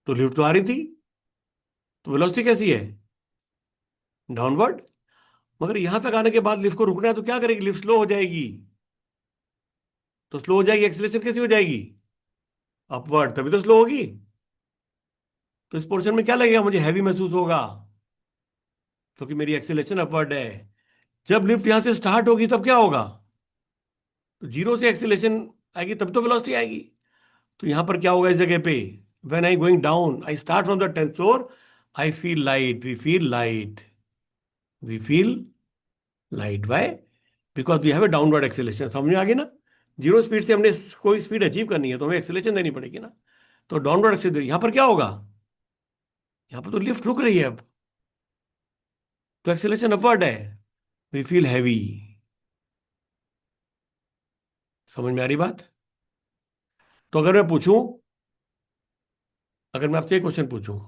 तो लिफ्ट तो आ रही थी, तो वेलोसिटी कैसी है? डाउनवर्ड। मगर यहां तक आने के बाद लिफ्ट को रुकना है, तो क्या करेगी? लिफ्ट स्लो हो जाएगी। तो स्लो हो जाएगी, एक्सीलरेशन कैसी हो जाएगी? अपवर्ड, तभी तो स्लो होगी। तो इस पोर्शन में क्या लगेगा? मुझे हैवी महसूस होगा, क्योंकि मेरी एक्सीलरेशन अपवर्ड है। जब लिफ्ट यहां से स्टार्ट होगी तब क्या होगा? तो जीरो से एक्सीलरेशन आएगी, तब तो वेलोसिटी आएगी। तो यहां पर क्या होगा इस जगह पे? When I going down, I start from the 10th floor, I feel light, we feel light, we feel light. Why? Because we have a downward acceleration. समझ में आ गई ना? जीरो स्पीड से हमने कोई स्पीड अचीव करनी है तो हमें एक्सीलरेशन देनी पड़ेगी ना। तो डाउनवर्ड एक्सीलरेशन, यहां पर क्या होगा? यहां पर तो लिफ्ट रुक रही है अब, तो एक्सीलरेशन अपवर्ड है, वी फील हैवी। समझ में आ रही बात? तो अगर मैं पूछूं, अगर मैं आपसे एक क्वेश्चन पूछूं,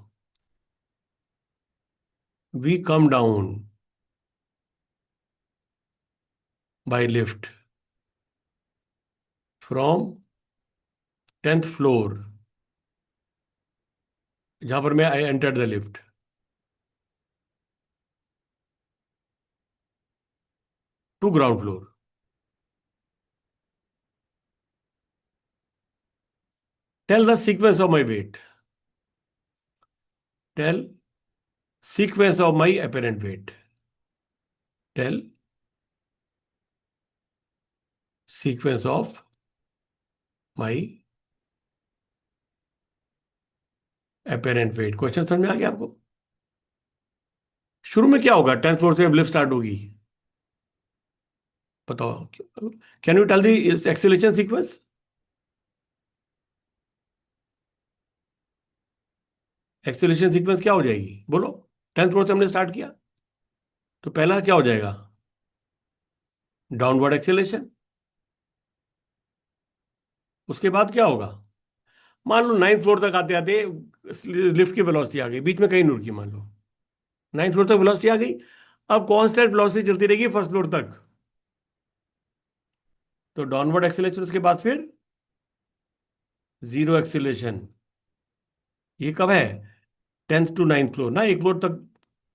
we come down by lift from 10th floor, जहां पर मैं I enter the lift, to ground floor. Tell the sequence of my weight, tell sequence of my apparent weight, tell sequence of my apparent weight. Question समझ में आ गया आपको? शुरू में क्या होगा? 10th फ्लोर से लिफ्ट स्टार्ट होगी, बताओ। Can you tell the acceleration sequence? Acceleration sequence क्या हो जाएगी बोलो? 10th फ्लोर से हमने स्टार्ट किया, तो पहला क्या हो जाएगा? Downward acceleration. उसके बाद क्या होगा? मान लो 9th फ्लोर तक आते आते लिफ्ट की वेलोसिटी आ गई, बीच में कहीं नहीं रुकी, मान लो 9th फ्लोर तक वेलोसिटी आ गई। अब कांस्टेंट वेलोसिटी चलती रहेगी फर्स्ट फ्लोर तक, तो डाउनवर्ड एक्सेलेरेशन, उसके बाद फिर जीरो एक्सेलेरेशन। ये कब है? 10th टू 9th फ्लोर ना, एक फ्लोर तक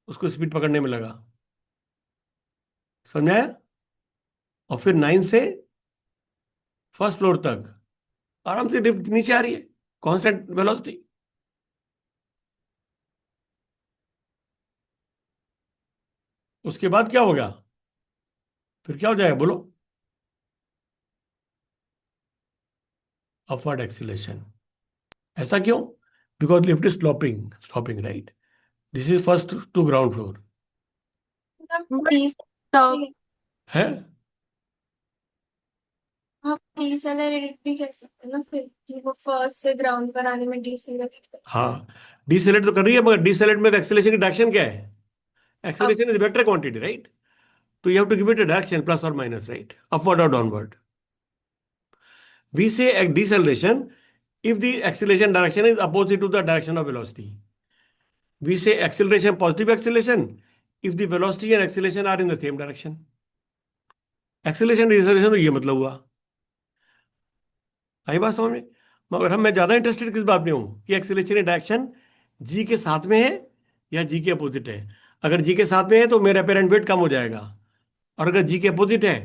उसको स्पीड पकड़ने में लगा। समझ में आया? और फिर 9 से फर्स्ट फ्लोर तक आराम से लिफ्ट नीचे आ रही है, कांस्टेंट वेलोसिटी। उसके बाद क्या होगा? फिर क्या हो जाएगा बोलो? Upward acceleration. ऐसा क्यों? Because lift is sloping, sloping right. This is first to ground floor हम बट स्टॉप। है। हम डिसेलरेट भी कह सकते हैं ना फिर, कि वो फर्स्ट से ग्राउंड पर आने में डिसेलरेट कर। हाँ, डिसेलेट तो कर रही है, मगर डिसेलेट में एक्सेलेरेशन की डायरेक्शन क्या है? अब acceleration is vector quantity right. तो you have to give it a direction, plus और माइनस राइट, अपवर्ड और downward. We say deceleration if the acceleration direction is opposite to the direction of velocity. We say acceleration, positive acceleration, if the velocity and acceleration are in the same direction. Acceleration deceleration तो ये मतलब हुआ। आई बात समझ में? मगर हम, मैं ज्यादा इंटरेस्टेड किस बात में हूं कि एक्सेलेरेशन डायरेक्शन जी के साथ में है या जी के अपोजिट है। अगर जी के साथ में है तो मेरा अपेरेंट वेट कम हो जाएगा, और अगर जी के अपोजिट है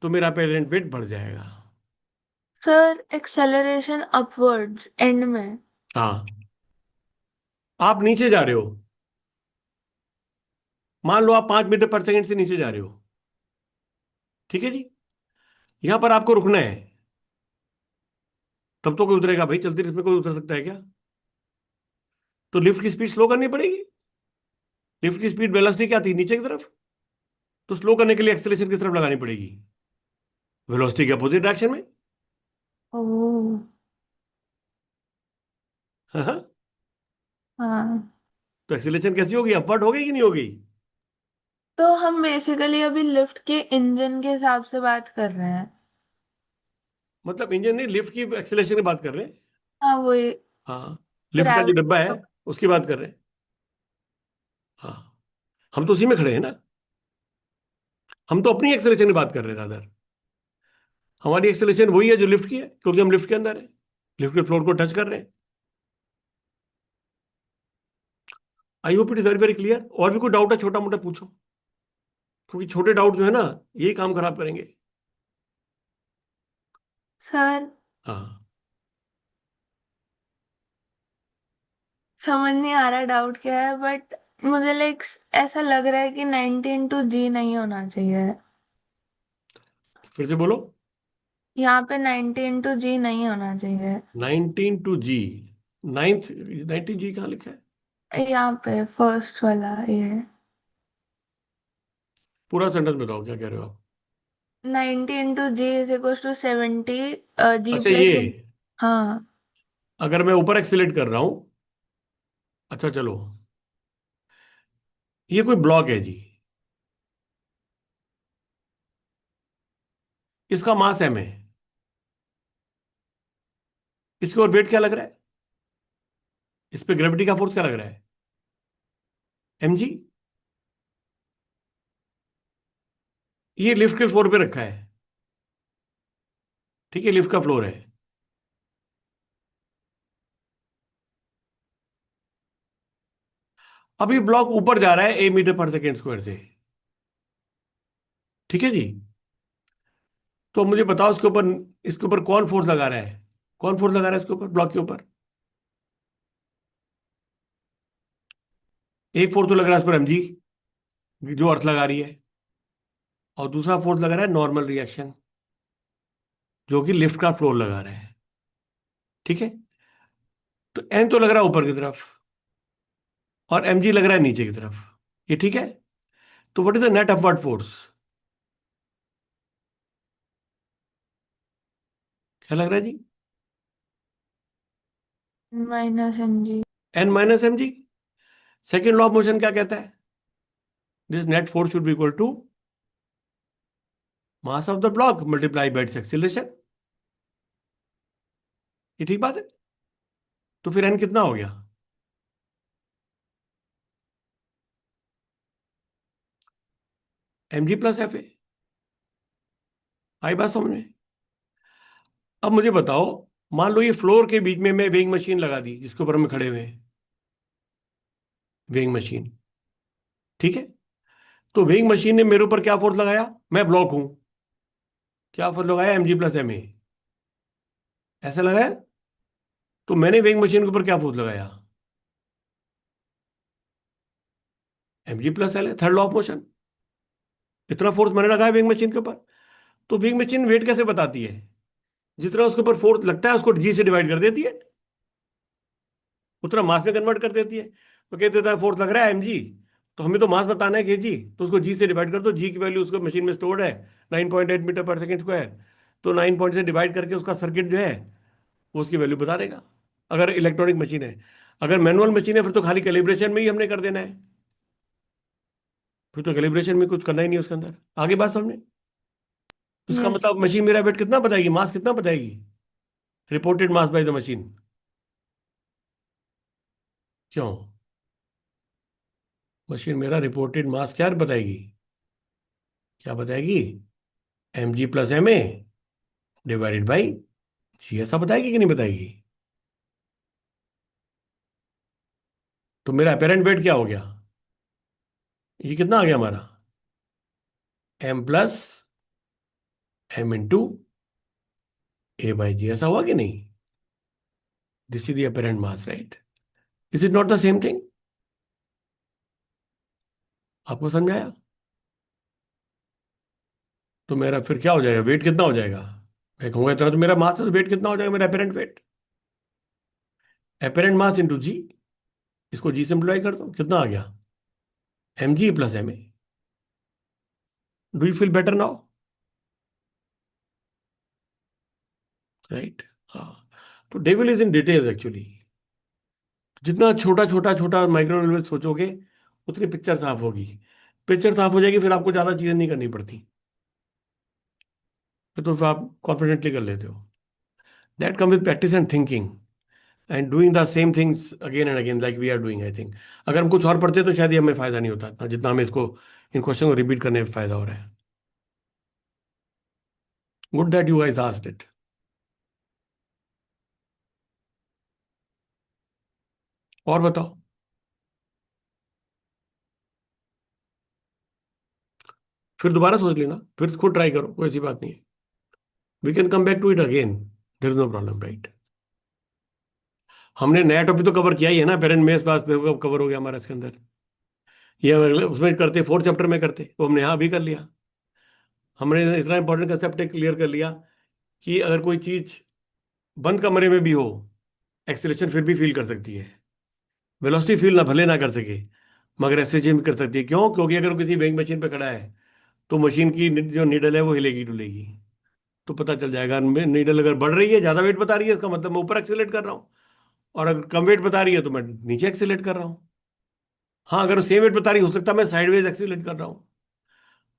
तो मेरा अपेरेंट वेट बढ़ जाएगा। सर एक्सेलरेशन अपवर्ड्स एंड में। हाँ, आप नीचे जा रहे हो, मान लो आप 5 मीटर पर सेकंड से नीचे जा रहे हो, ठीक है जी। यहां पर आपको रुकना है, तब तो कोई उतरेगा भाई, चलती लिफ्ट में कोई उतर सकता है क्या? तो लिफ्ट की स्पीड स्लो करनी पड़ेगी। लिफ्ट की स्पीड वेलोसिटी क्या थी, नीचे की तरफ, तो स्लो करने के लिए एक्सेलेरेशन किस तरफ लगानी पड़ेगी? वेलोसिटी के अपोजिट डायरेक्शन में। ओह। हाँ। हाँ। तो एक्सेलेरेशन कैसी होगी, अपवर्ड होगी कि नहीं होगी? तो हम बेसिकली अभी लिफ्ट के इंजन के हिसाब से बात कर रहे हैं। मतलब इंजन नहीं, लिफ्ट की एक्सेलेरेशन की बात कर रहे हैं। हाँ वही। हाँ, लिफ्ट का जो ग्रेविटी डब्बा है का। उसकी बात कर रहे हैं। हाँ, हम तो उसी में खड़े हैं ना। हम तो अपनी एक्सेलेरेशन की बात कर रहे हैं रादर। हमारी एक्सेलेरेशन वही है जो लिफ्ट की है, क्योंकि हम लिफ्ट के अंदर है, लिफ्ट के फ्लोर को टच कर रहे हैं। I hope it is very very clear. और भी कोई डाउट है छोटा मोटा पूछो, क्योंकि छोटे डाउट जो है ना, यही काम खराब करेंगे। सर हाँ, समझ नहीं आ रहा डाउट क्या है, बट मुझे लाइक ऐसा लग रहा है कि 19 टू G नहीं होना चाहिए। फिर से बोलो। यहाँ पे 19 टू G नहीं होना चाहिए। 19 टू G, नाइन्थ, 19G कहाँ लिखा है? यहाँ पे फर्स्ट वाला ये। पूरा सेंटेंस बताओ क्या कह रहे हो आप? 90 × G = 70 G अच्छा, प्लस ये इन। हाँ। अगर मैं ऊपर एक्सीलरेट कर रहा हूं, अच्छा चलो, ये कोई ब्लॉक है जी, इसका मास m है, इसके और वेट क्या लग रहा है? इस पे ग्रेविटी का फोर्स क्या लग रहा है? mg। ये लिफ्ट के फ्लोर पे रखा है, ठीक है, लिफ्ट का फ्लोर है। अभी ब्लॉक ऊपर जा रहा है 1 मीटर पर सेकेंड स्क्वायर से। ठीक है जी। तो मुझे बताओ इसके ऊपर कौन फोर्स लगा रहा है? कौन फोर्स लगा रहा है इसके ऊपर, ब्लॉक के ऊपर? एक फोर्स तो लग रहा है इस पर mg, जो अर्थ लगा रही है। और दूसरा फोर्स लगा रहा है नॉर्मल रिएक्शन, जो कि लिफ्ट का फ्लोर लगा रहा है। ठीक है। तो एन तो लग रहा है ऊपर की तरफ, और mg लग रहा है नीचे की तरफ। ये ठीक है। तो what is the net upward force? क्या लग रहा है जी? -mg। N minus m g. Second law of motion क्या कहता है? This net force should be equal to mass of the block multiply by its acceleration. ये ठीक बात है। तो फिर एन कितना हो गया? mg plus F A. आई बात समझ में? अब मुझे बताओ, मान लो ये फ्लोर के बीच में मैं वेइंग मशीन लगा दी, जिसके ऊपर हम खड़े हुए हैं, वेइंग मशीन। ठीक है। तो वेइंग मशीन ने मेरे ऊपर क्या फोर्स लगाया? मैं ब्लॉक हूं, क्या फोर्स लगाया? mg plus M a. ऐसा लगाया। तो मैंने वेइंग मशीन के ऊपर क्या फोर्स लगाया? mg प्लस एल है, थर्ड लॉ ऑफ मोशन। इतना फोर्स मैंने लगाया वेइंग मशीन के ऊपर। तो वेइंग मशीन वेट कैसे बताती है? जितना उसके ऊपर फोर्स लगता है उसको जी से डिवाइड कर देती है, उतना मास में कन्वर्ट कर देती है। तो कहते था फोर्स लग रहा है mg, तो हमें तो मास बताना है kg, तो उसको जी से डिवाइड कर दो। जी की वैल्यू उसको मशीन में स्टोर्ड है 9.8 मीटर पर सेकेंड स्क्वायर। तो 9 से डिवाइड करके उसका सर्किट जो है वो उसकी वैल्यू बता देगा, अगर इलेक्ट्रॉनिक मशीन है। अगर मैनुअल मशीन है फिर तो खाली कैलिब्रेशन में ही हमने कर देना है, फिर तो कैलिब्रेशन में कुछ करना ही नहीं है उसके अंदर। आगे बात समझे? तो इसका यस। मतलब मशीन मेरा वेट कितना बताएगी, मास कितना बताएगी? Reported mass by the machine. क्यों? मशीन मेरा रिपोर्टेड मास क्या बताएगी? क्या बताएगी? mg plus M A divided by G. ऐसा बताएगी कि नहीं बताएगी? तो मेरा अपेरेंट वेट क्या हो गया? ये कितना आ गया हमारा? m plus M into A by G. ऐसा हुआ कि नहीं? This is the apparent mass, right? Is it not the same thing? आपको समझ में आया? तो मेरा फिर क्या हो जाएगा, वेट कितना हो जाएगा? मैं कहूंगा इतना तो मेरा मास है, तो वेट कितना हो जाएगा मेरा apparent weight? Apparent mass into G. इसको जी से मल्टीप्लाई कर दो, कितना आ गया? M G plus M A. Do you feel better now? Right. हाँ। तो devil is in details actually. जितना छोटा छोटा छोटा माइक्रो लेवल सोचोगे, उतनी पिक्चर साफ होगी। पिक्चर साफ हो जाएगी, फिर आपको ज्यादा चीजें नहीं करनी पड़ती, फिर आप कॉन्फिडेंटली कर लेते हो। That come with practice and thinking and doing the same things again and again like we are doing. I think अगर हम कुछ और पढ़ते तो शायद ये हमें फायदा नहीं होता इतना, जितना हमें इसको, इन क्वेश्चन को रिपीट करने में फायदा हो रहा है। Good that you guys asked it. और बताओ। फिर दोबारा सोच लेना, फिर खुद ट्राई करो, कोई ऐसी बात नहीं है। We can come back to it again, there is no problem, right? हमने नया टॉपिक तो कवर किया ही है ना, पेरेंट मेस पास कवर हो गया हमारा इसके अंदर। ये उसमें करते, फोर्थ चैप्टर में करते, वो हमने यहाँ भी कर लिया। हमने इतना इंपॉर्टेंट कंसेप्ट क्लियर कर लिया कि अगर कोई चीज बंद कमरे में भी हो, एक्सीलरेशन फिर भी फील कर सकती है। वेलोसिटी फील ना भले ना कर सके, मगर एक्सीलरेशन भी कर सकती है। क्यों? क्योंकि अगर वो किसी वेइंग मशीन पे खड़ा है तो मशीन की जो नीडल है वो हिलेगी डुलेगी। तो पता चल जाएगा, नीडल अगर बढ़ रही है, ज्यादा वेट बता रही है, इसका मतलब मैं ऊपर एक्सीलरेट कर रहा हूँ। और अगर कम वेट बता रही है तो मैं नीचे एक्सीलरेट कर रहा हूँ। हाँ, अगर सेम वेट बता रही है, हो सकता है मैं साइडवेज एक्सीलरेट कर रहा हूँ।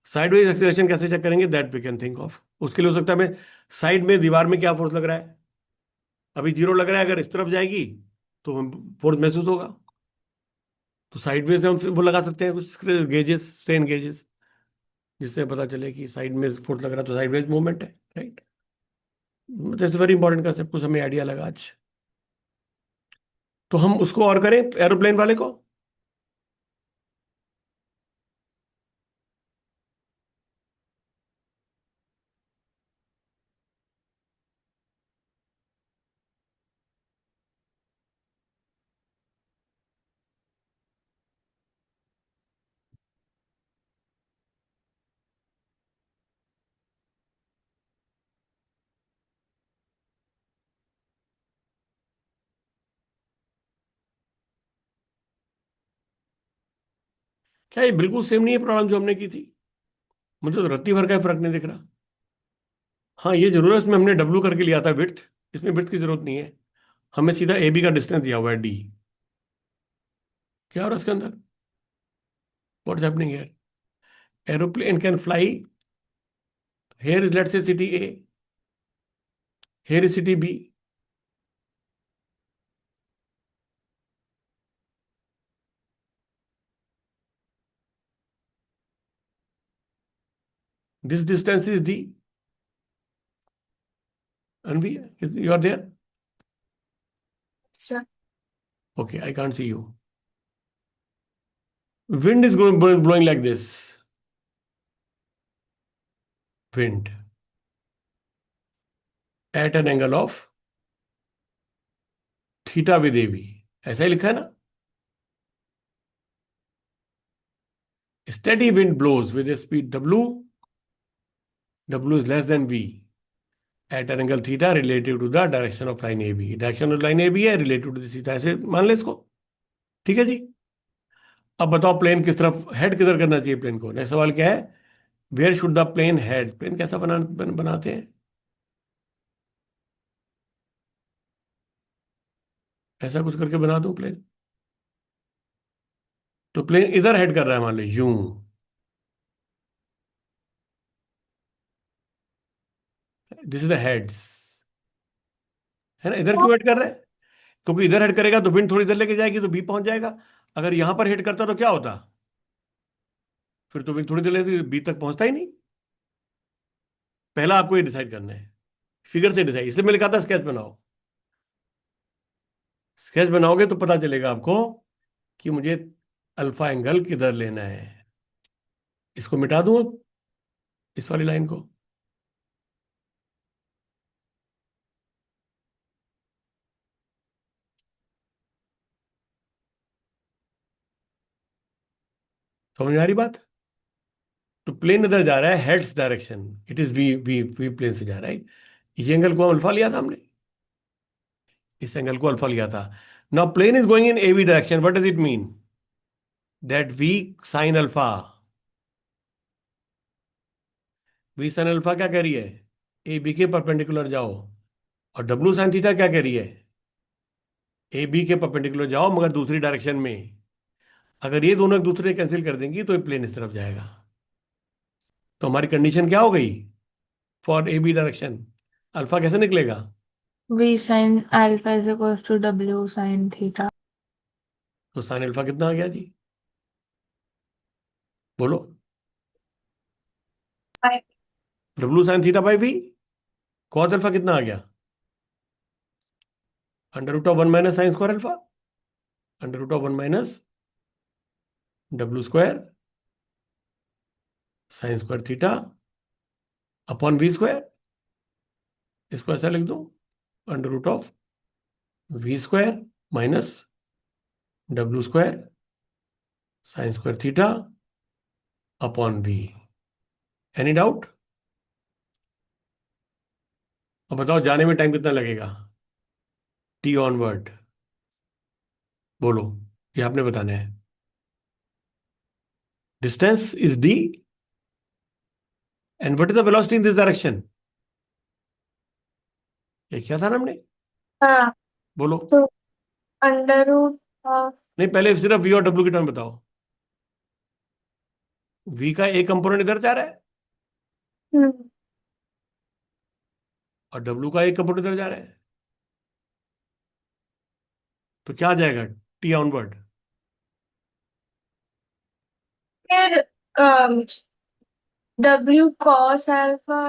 साइडवेज एक्सीलरेशन कैसे चेक करेंगे? That we can think of. उसके लिए हो सकता है मैं साइड में दीवार में क्या फोर्स लग रहा है, अभी जीरो लग रहा है, अगर इस तरफ जाएगी तो फोर्स महसूस होगा। तो साइडवेज से हम वो लगा सकते हैं कुछ गेजेस, स्ट्रेन गेजेस, जिससे पता चले कि साइड में फोर्स लग रहा है तो साइडवेज मूवमेंट है, right? That's very important concept, कुछ हमें आइडिया लगा आज। तो हम उसको और करें एरोप्लेन वाले को। क्या ये बिल्कुल सेम नहीं है प्रॉब्लम जो हमने की थी? मुझे तो रत्ती भर का फर्क नहीं दिख रहा। हाँ ये जरूर है, इसमें हमने डब्ल्यू करके लिया था विड्थ, इसमें विड्थ की जरूरत नहीं है। हमें सीधा ए बी का डिस्टेंस दिया हुआ है डी। क्या हो रहा है इसके अंदर? What's happening here? Aeroplane can fly, here is let's say city A, here is city B. This distance is D. Anvi, you are there? Sir Okay, I can't see you. Wind is blowing like this. Wind at an angle of theta with AB. ऐसा ही लिखा है ना? Steady wind blows with a speed W. W is less than V at an angle theta relative to the direction of line AB. Direction of line AB है relative to the theta. ऐसे मान ले इसको। ठीक है जी। अब बताओ plane किस तरफ हेड किधर करना चाहिए प्लेन को? नेक्स्ट सवाल क्या है? Where should the plane head? Plane कैसा बनाते हैं? ऐसा कुछ करके बना दूं प्लेन? तो प्लेन इधर हेड कर रहा है, मान लो यूं। दिस इज द हेड्स, है ना? इधर क्यों हेड कर रहा है? क्योंकि इधर हेड करेगा तो विंड थोड़ी इधर लेके जाएगी तो बी पहुंच जाएगा। अगर यहां पर हेड करता तो क्या होता? फिर तो विंड थोड़ी देर लेती बी तक पहुंचता ही नहीं। पहला आपको ये डिसाइड करना है, फिगर से डिसाइड। इसलिए मैंने कहा था स्केच बनाओ। स्केच बनाओगे तो पता चलेगा आपको कि मुझे अल्फा एंगल किधर लेना है। इसको मिटा दूं अब, इस वाली लाइन को। समझ में आ रही बात? तो प्लेन इधर जा रहा है heads direction, it is V V V plane से जा रहा है। ये एंगल को अल्फा लिया था हमने, इस एंगल को अल्फा लिया था। Now plane is going in A B direction, what does it mean? That V sine alpha, V sine alpha क्या कह रही है? ए बी के परपेंडिकुलर जाओ। और डब्ल्यू साइन थीटा क्या कह रही है? ए बी के परपेंडिकुलर जाओ मगर दूसरी डायरेक्शन में। अगर ये दोनों एक दूसरे कैंसिल कर देंगी तो ये प्लेन इस तरफ जाएगा। तो हमारी कंडीशन क्या हो गई for A B direction? Alpha कैसे निकलेगा? V sin alpha is equals to W sin theta. तो साइन अल्फा कितना आ गया जी? बोलो। W sine theta by V. Cos alpha कितना आ गया? Under root of 1 - sine square alpha, under root of 1 - W square sine square theta upon V square. इसको ऐसा लिख दो, under root of V square minus W square sine square theta upon V. Any doubt? अब बताओ जाने में time कितना लगेगा टी ऑनवर्ड? बोलो, ये आपने बताना है। Distance is D and what is the velocity in this direction? ये क्या था ना हमने? हाँ बोलो। तो अंडर रूट ऑफ नहीं, पहले सिर्फ वी और डब्ल्यू की टर्म बताओ। वी का एक कंपोनेंट इधर जा रहा है और डब्ल्यू का एक कंपोनेंट इधर जा रहा है, तो क्या आ जाएगा टी ऑनवर्ड? फिर डब्ल्यू कॉस अल्फा,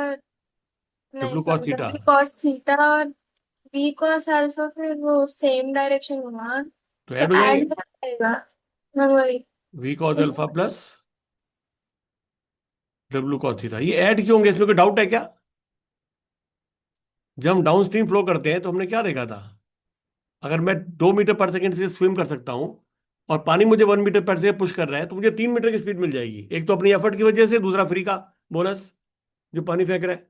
नहीं W cos sorry theta. W cos theta और बी कॉस अल्फा, फिर वो सेम डायरेक्शन हुआ तो तो ऐड हो जाएंगे। ऐड कर जाएगा। हाँ वही वी कॉस उस alpha plus W cos theta, ये ऐड क्यों होंगे? इसमें कोई डाउट है क्या? जब हम डाउन स्ट्रीम फ्लो करते हैं तो हमने क्या देखा था? अगर मैं 2 मीटर पर सेकेंड से स्विम कर सकता हूं और पानी मुझे 1 मीटर पर सेकेंड पुश कर रहा है तो मुझे 3 मीटर की स्पीड मिल जाएगी। एक तो अपनी एफर्ट की वजह से, दूसरा फ्री का बोनस जो पानी फेंक रहा है।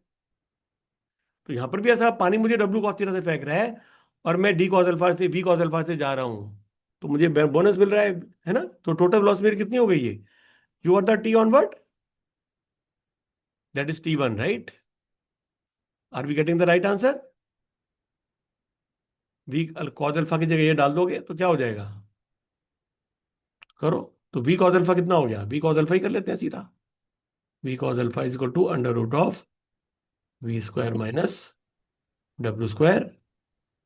तो यहां पर भी ऐसा पानी मुझे डब्ल्यू कॉस थीटा से फेंक रहा है और मैं डी कॉस अल्फा से वी कॉस अल्फा से जा रहा हूं, तो मुझे बोनस मिल रहा है ना? तो टोटल लॉस मेरी कितनी हो गई है? You are the t onward. That is t1, right? Are we getting the right answer? v cos alpha की जगह ये डाल दोगे तो क्या हो जाएगा? करो। तो v cos अल्फा कितना हो गया? v cos अल्फा ही कर लेते हैं सीधा। v cos alpha is equal to under root of v square minus w square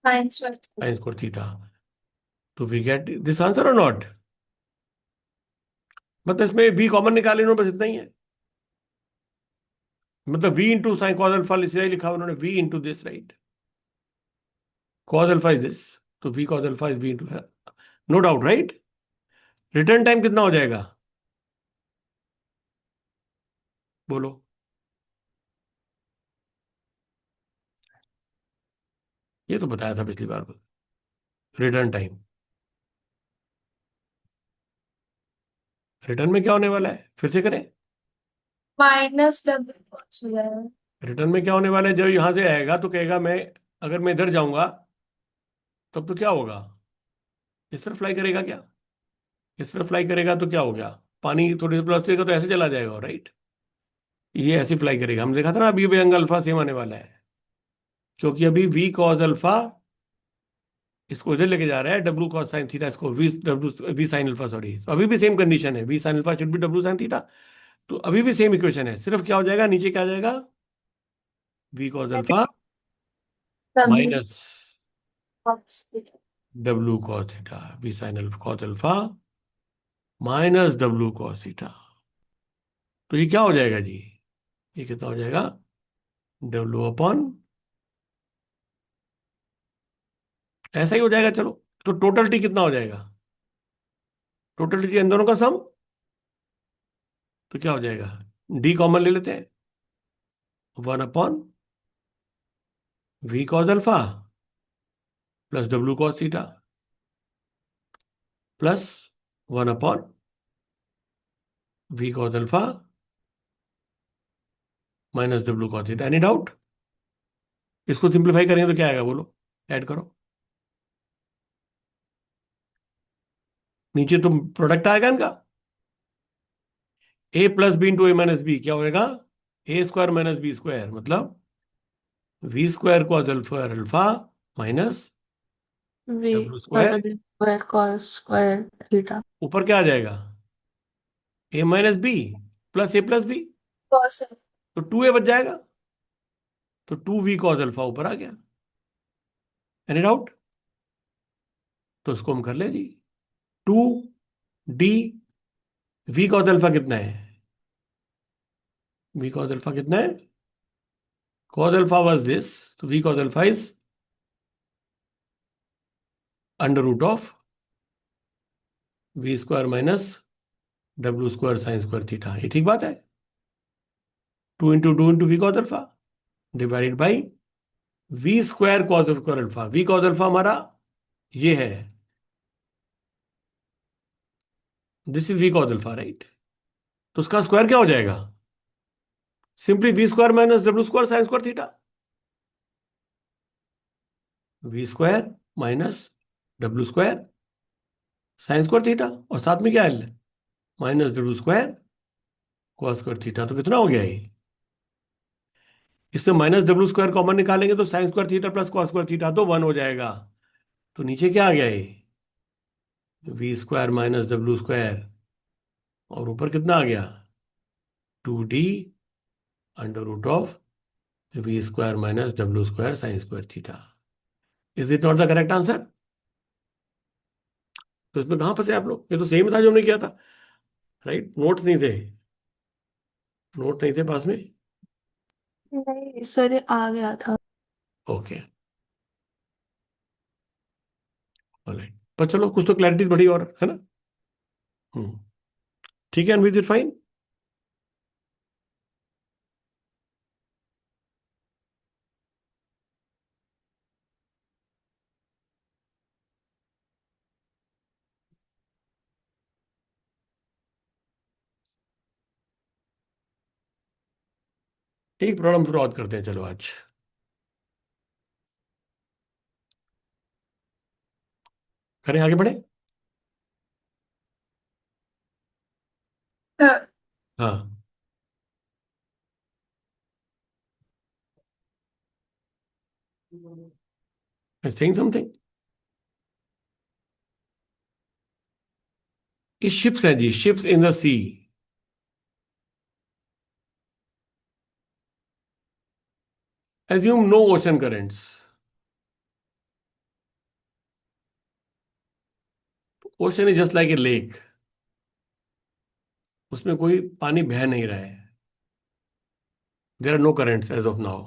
science word. Sine square theta. तो वी गेट दिस आंसर और नॉट? मतलब इसमें v कॉमन निकाले इन्होंने, बस इतना ही है। मतलब v into sine cos alpha सीधा ही लिखा उन्होंने, v into this, right? Cos alpha is this, तो v cos alpha is v into, no doubt, right? Return time कितना हो जाएगा? बोलो। ये तो बताया था पिछली बार। रिटर्न टाइम, रिटर्न में क्या होने वाला है, फिर से करें। माइनस डब्ल्यू कॉस हो जाएगा। रिटर्न में क्या होने वाला है? जब यहां से आएगा तो कहेगा मैं, अगर मैं इधर जाऊंगा तब तो क्या होगा? इस तरफ फ्लाई करेगा क्या? इस तरफ फ्लाई करेगा तो क्या हो गया? पानी थोड़ी सी प्लस देगा तो ऐसे चला जाएगा, राइट? ये ऐसे फ्लाई करेगा। हम देखा था ना अभी भी एंगल अल्फा सेम आने वाला है, क्योंकि अभी वी कॉस अल्फा इसको इधर लेके जा रहा है, डब्ल्यू कॉस साइन थीटा इसको V W V sine alpha, sorry. तो अभी भी सेम कंडीशन है, V sine alpha should be W sine theta. तो अभी भी सेम इक्वेशन है, सिर्फ क्या हो जाएगा, नीचे क्या आ जाएगा? V cos alpha W minus cos W cos theta, V sine alpha cos alpha minus W cos theta. तो ये क्या हो जाएगा जी? ये कितना हो जाएगा? डब्ल्यू अपॉन, ऐसा ही हो जाएगा, चलो। तो टोटल टी कितना हो जाएगा? टोटल टी इन दोनों का सम, तो क्या हो जाएगा? डी कॉमन ले लेते हैं, 1 upon V cos alpha plus W cos theta plus 1 upon V cos alpha minus W cos theta. Any doubt? इसको सिंप्लीफाई करेंगे तो क्या आएगा, बोलो? ऐड करो। नीचे तो प्रोडक्ट आएगा इनका, A plus B into A minus B क्या होएगा? A square minus B square, मतलब V square cos alpha alpha minus V W square. W square cos square theta. ऊपर क्या आ जाएगा? A minus B plus A plus B, cos तो 2a बच जाएगा। तो 2v कॉस अल्फा ऊपर आ गया। Any doubt? तो इसको हम कर ले जी, 2d वी कॉस अल्फा कितना है? वी कॉस अल्फा कितना है? कॉस अल्फा वाज दिस, तो V cos alpha is under root of V square minus W square sine square theta. ये ठीक बात है। 2 into V cos alpha divided by V square cos square alpha. V cos alpha हमारा ये है, this is V cos alpha, right? तो उसका square क्या हो जाएगा? Simply V square minus W square sine square theta. V square minus W square sine square theta, और साथ में क्या है? Minus W square cos square theta. तो कितना हो गया ये? इससे माइनस डब्ल्यू स्क्वायर कॉमन निकालेंगे तो sign square theta plus cos square theta तो 1 हो जाएगा। तो नीचे क्या आ गया ये? V square minus W square, और ऊपर कितना आ गया? 2d under root of V square minus W square sine square theta. Is it not the correct answer? तो इसमें कहां फंसे आप लोग? ये तो सेम था जो हमने किया था, राइट? नोट्स नहीं थे, नोट नहीं थे पास में। नहीं सर, ये आ गया था। Okay, alright. पर चलो, कुछ तो क्लैरिटी बढ़ी और, है ना? हम्म, ठीक है। And is it fine? एक प्रॉब्लम शुरुआत करते हैं, चलो आज करें, आगे बढ़े। हाँ, सेइंग समथिंग। ये शिप्स हैं जी, ships in the sea. Assume no ocean currents. Ocean is just like a lake, उसमें कोई पानी बह नहीं रहा है। There are no currents as of now,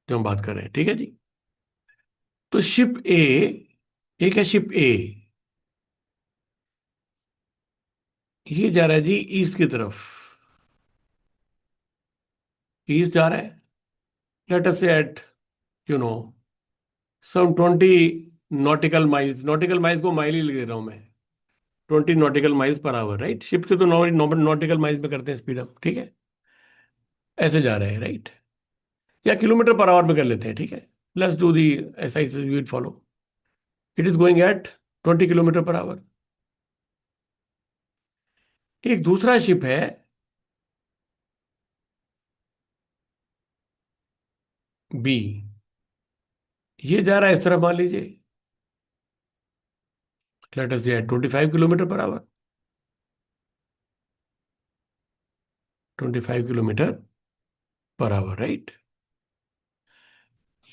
जो हम बात कर रहे हैं, ठीक है जी। तो शिप ए, एक है शिप ए, ये जा रहा है जी ईस्ट की तरफ। ईस्ट जा रहा है, let us say at you know some 20 nautical miles. Nautical miles को माइल ही ले रहा हूं मैं। 20 nautical miles per hour, right. Ship के तो नॉटिकल माइल्स में करते हैं स्पीड हम, ठीक है। ऐसे जा रहे हैं, राइट। या किलोमीटर पर आवर में कर लेते हैं, ठीक है। Let's do the exercise we follow. It is going at 20 kilometre per hour. एक दूसरा शिप है बी, ये जा रहा है इस तरफ, मान लीजिए, let us say at 25 kilometre per hour. 25 kilometre per hour, right.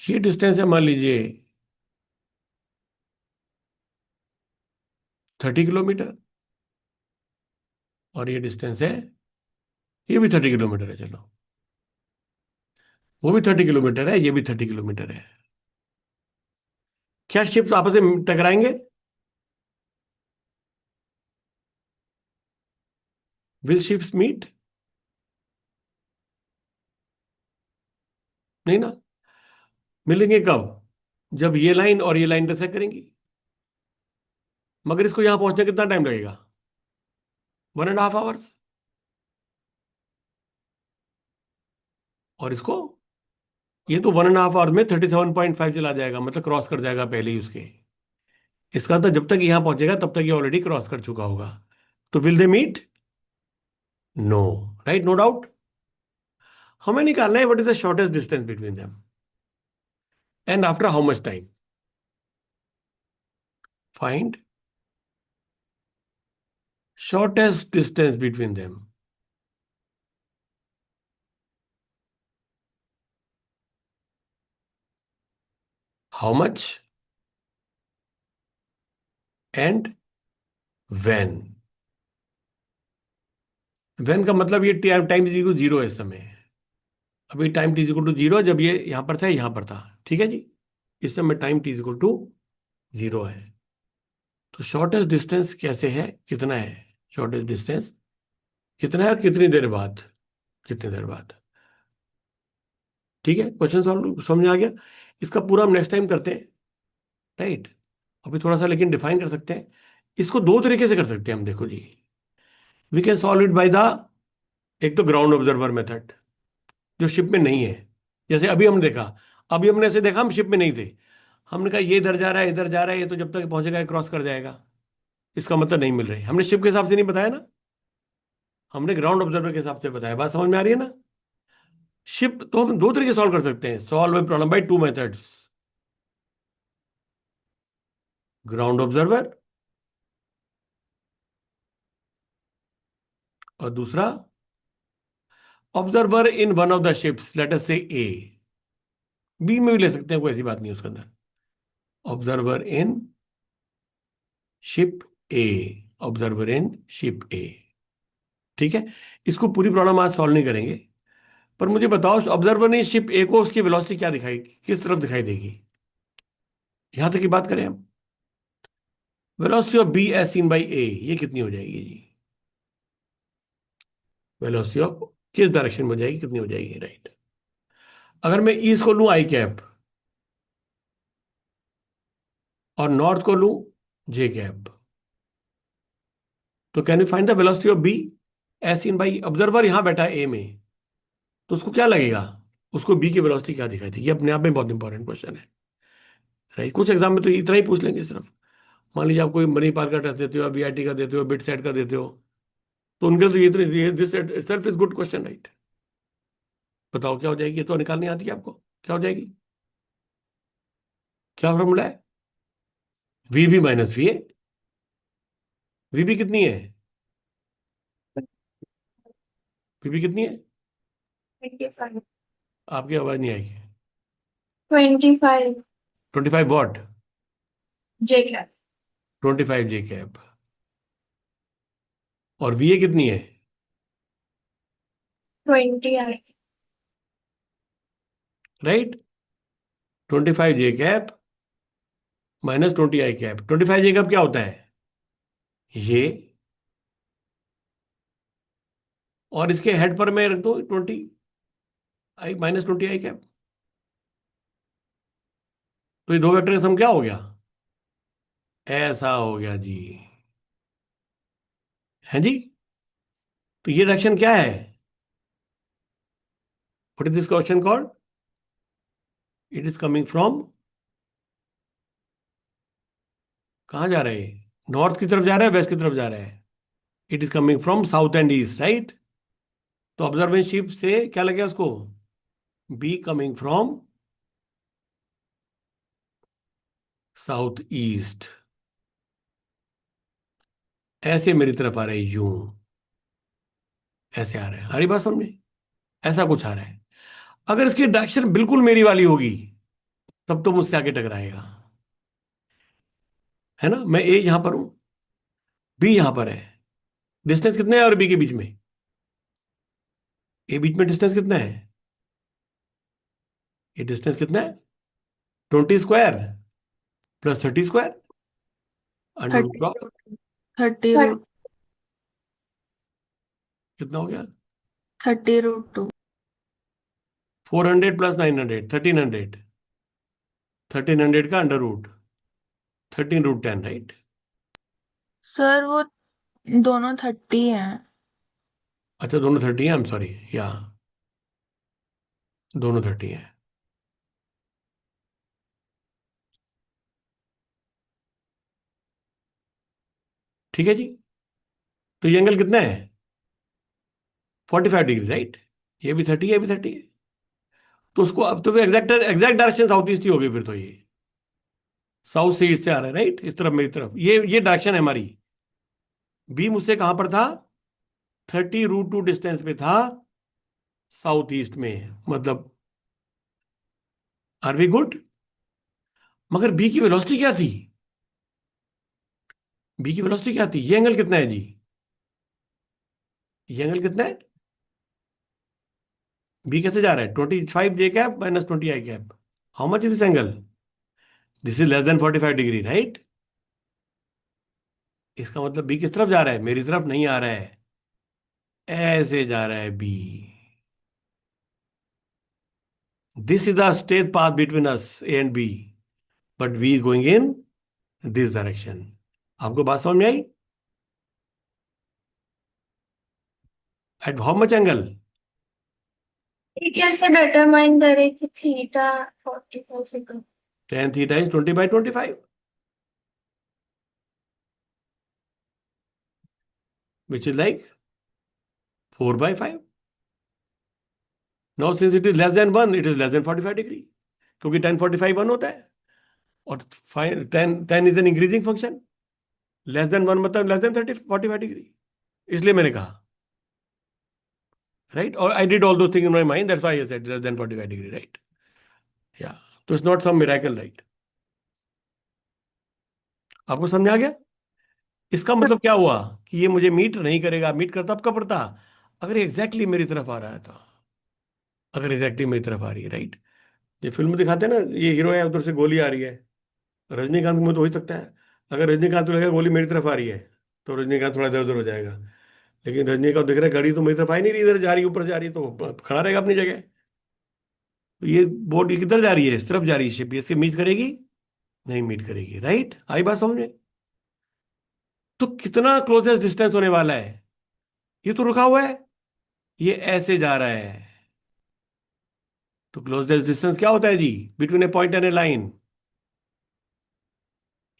ये डिस्टेंस है मान लीजिए 30 किलोमीटर, और ये डिस्टेंस है, ये भी 30 किलोमीटर है, चलो। वो भी 30 किलोमीटर है, ये भी 30 किलोमीटर है। क्या शिप्स आपस में टकराएंगे? Will ships meet? नहीं ना। मिलेंगे कब? जब ये लाइन और ये लाइन इंटरसेक्ट करेंगी। मगर इसको यहां पहुंचने कितना टाइम लगेगा? 1.5 आवर्स। और इसको, ये तो 1.5 आवर में 37.5 चला जाएगा, मतलब क्रॉस कर जाएगा पहले ही उसके। इसका तो जब तक यहां पहुंचेगा तब तक ये ऑलरेडी क्रॉस कर चुका होगा। तो will they meet? No, right, no doubt. हमें निकालना है what is the shortest distance between them and after how much time. Find shortest distance between them. How much and when? when का मतलब ये टाइम इज इक्वल 0 है इस समय। अभी time T is equal to 0 जब ये यहां पर था, यहां पर था, ठीक है जी। इस समय time T is equal to 0 है। तो शॉर्टेस्ट डिस्टेंस कैसे है, कितना है? शॉर्टेस्ट डिस्टेंस कितना है, कितनी देर बाद, कितनी देर बाद। ठीक है, क्वेश्चन सॉल्व समझ में आ गया। इसका पूरा हम नेक्स्ट टाइम करते हैं, राइट। अभी थोड़ा सा लेकिन डिफाइन कर सकते हैं। इसको दो तरीके से कर सकते हैं हम, देखो जी। We can solve it by the, एक तो ग्राउंड ऑब्जर्वर मेथड, जो शिप में नहीं है। जैसे अभी हमने देखा, अभी हमने ऐसे देखा, हम शिप में नहीं थे। हमने कहा ये इधर जा रहा है, इधर जा रहा है, ये तो जब तक पहुंचेगा क्रॉस कर जाएगा। इसका मतलब नहीं मिल रही, हमने शिप के हिसाब से नहीं बताया ना, हमने ग्राउंड ऑब्जर्वर के हिसाब से बताया। बात समझ में आ रही है ना। शिप तो हम दो तरीके सॉल्व कर सकते हैं, solve problem by two methods. Ground observer, और दूसरा observer in one of the ships, late us से ए। बी में भी ले सकते हैं, कोई ऐसी बात नहीं है उसके अंदर। Observer in ship A, observer in ship A, ठीक है। इसको पूरी प्रॉब्लम आज सॉल्व नहीं करेंगे, पर मुझे बताओ, ऑब्जर्वर ने शिप ए को उसकी वेलोसिटी क्या दिखाई, किस तरफ दिखाई देगी? यहां तक की बात करें हम, velocity of B as seen by A, ये कितनी हो जाएगी जी? वेलोसिटी ऑफ किस डायरेक्शन में हो जाएगी, कितनी हो जाएगी, राइट। अगर मैं ईस्ट को लूं आई कैप, और नॉर्थ को लूं जे कैप, तो can you find the velocity of B as seen by, observer यहां बैठा है ए में, तो उसको क्या लगेगा, उसको बी की वेलोसिटी क्या दिखाई देगी? ये अपने आप में बहुत इंपॉर्टेंट क्वेश्चन है, राइट। कुछ एग्जाम में तो इतना ही पूछ लेंगे सिर्फ। मान लीजिए आप कोई मनी पार्क का टेस्ट देते हो, बीआईटी का देते हो, बिट सेट का देते हो, तो उनके तो ये this self is good question, right? बताओ क्या हो जाएगी? ये तो निकालनी आती है आपको, क्या हो जाएगी? क्या फॉर्मूला है? V B minus V A. V B कितनी है? वी बी कितनी है? 25। आपकी आवाज नहीं आई। 25 25 what? J cap. 25 J cap. और वी ए कितनी है? 20 आई। Right. 25 J cap minus 20 I cap. 25 J cap क्या होता है? ये। और इसके हेड पर मैं रख दो 20 आई माइनस 20 आई कैप। तो ये दो वेक्टर का सम क्या हो गया? ऐसा हो गया जी। है जी। तो ये डायरेक्शन क्या है? What is this question called? It is coming from, कहाँ जा रहे हैं? नॉर्थ की तरफ जा रहा है, वेस्ट की तरफ जा रहा है? It is coming from south and east, right? तो ऑब्जर्वेशनशिप से क्या लगे उसको? Be coming from south east. ऐसे मेरी तरफ आ रहा है, यूं। ऐसे आ रहा है, हरी बात समझ में? ऐसा कुछ आ रहा है। अगर इसकी डायरेक्शन बिल्कुल मेरी वाली होगी, तब तो मुझसे आगे टकराएगा। है ना? मैं ए यहां पर हूं, बी यहां पर है। डिस्टेंस कितना है और बी के बीच में? ए बीच में डिस्टेंस कितना है? ये डिस्टेंस कितना है? 20 square plus 30 square, under root 30 of. 30 root. कितना हो गया? 30√2। 400 प्लस 900, 1300। 1300 का अंडर रूट 13√10, राइट? सर वो दोनों 30 हैं। अच्छा, दोनों 30 है, आई एम सॉरी, या दोनों 30 है। ठीक है जी। तो ये एंगल कितना है? 45 डिग्री, राइट? ये भी 30 है, ये भी 30 है। तो उसको अब तो exact exact direction south east ही होगी फिर तो। ये साउथ से ईस्ट से आ रहा है, राइट? इस तरफ, मेरी तरफ, ये डायरेक्शन है हमारी। बी मुझसे कहां पर था? 30√2 डिस्टेंस पे था, साउथ ईस्ट में, मतलब। Are we good? मगर बी की वेलोसिटी क्या थी? बी की वेलोसिटी क्या थी? ये एंगल कितना है जी? ये एंगल कितना है? बी कैसे जा रहा है? 25 J cap minus 20 I cap. How much is this angle? This is less than 45 degree, right? इसका मतलब बी किस तरफ जा रहा है? मेरी तरफ नहीं आ रहा है, ऐसे जा रहा है B. This is the straight path between us, A and B, but we is going in this direction. आपको बात समझ में आई? At how much angle? ये कैसे डिटरमाइन करे कि थीटा 45 से कम? tan theta is 20/25, which is like 4/5। Now since it is less than 1, it is less than 45 degree, क्योंकि 10 45 1 होता है। और tan ten is an increasing function. Less than 1 मतलब लेस देन 45 डिग्री। इसलिए मैंने कहा, राइट? और I did all those thing in my mind, that's why I said less than 45 degree, right? Yeah, तो it's not some miracle, right? आपको समझ आ गया? इसका मतलब क्या हुआ? कि ये मुझे मीट नहीं करेगा। मीट करता अब कब करता? अगर एग्जैक्टली मेरी तरफ आ रहा है तो। अगर एग्जैक्टली मेरी तरफ आ रही है, राइट? ये फिल्म में दिखाते हैं ना, ये हीरो है, उधर से गोली आ रही है। रजनीकांत में तो हो ही सकता है। अगर रजनीकांत को लगेगा गोली मेरी तरफ आ रही है, तो रजनीकांत थोड़ा इधर उधर हो जाएगा। लेकिन रजनीकांत दिख रहा है गाड़ी तो मेरी तरफ आई नहीं रही, इधर जा रही है, ऊपर से जा रही है, तो खड़ा रहेगा अपनी जगह। तो ये बोट ये किधर जा रही है? इस तरफ जा रही है शिप, इससे मीट करेगी? नहीं मीट करेगी, राइट? आई बात समझ में? तो कितना क्लोजेस्ट डिस्टेंस होने वाला है? ये तो रुका हुआ है, ये ऐसे जा रहा है। तो क्लोजेस्ट डिस्टेंस क्या होता है जी, between a point and a line?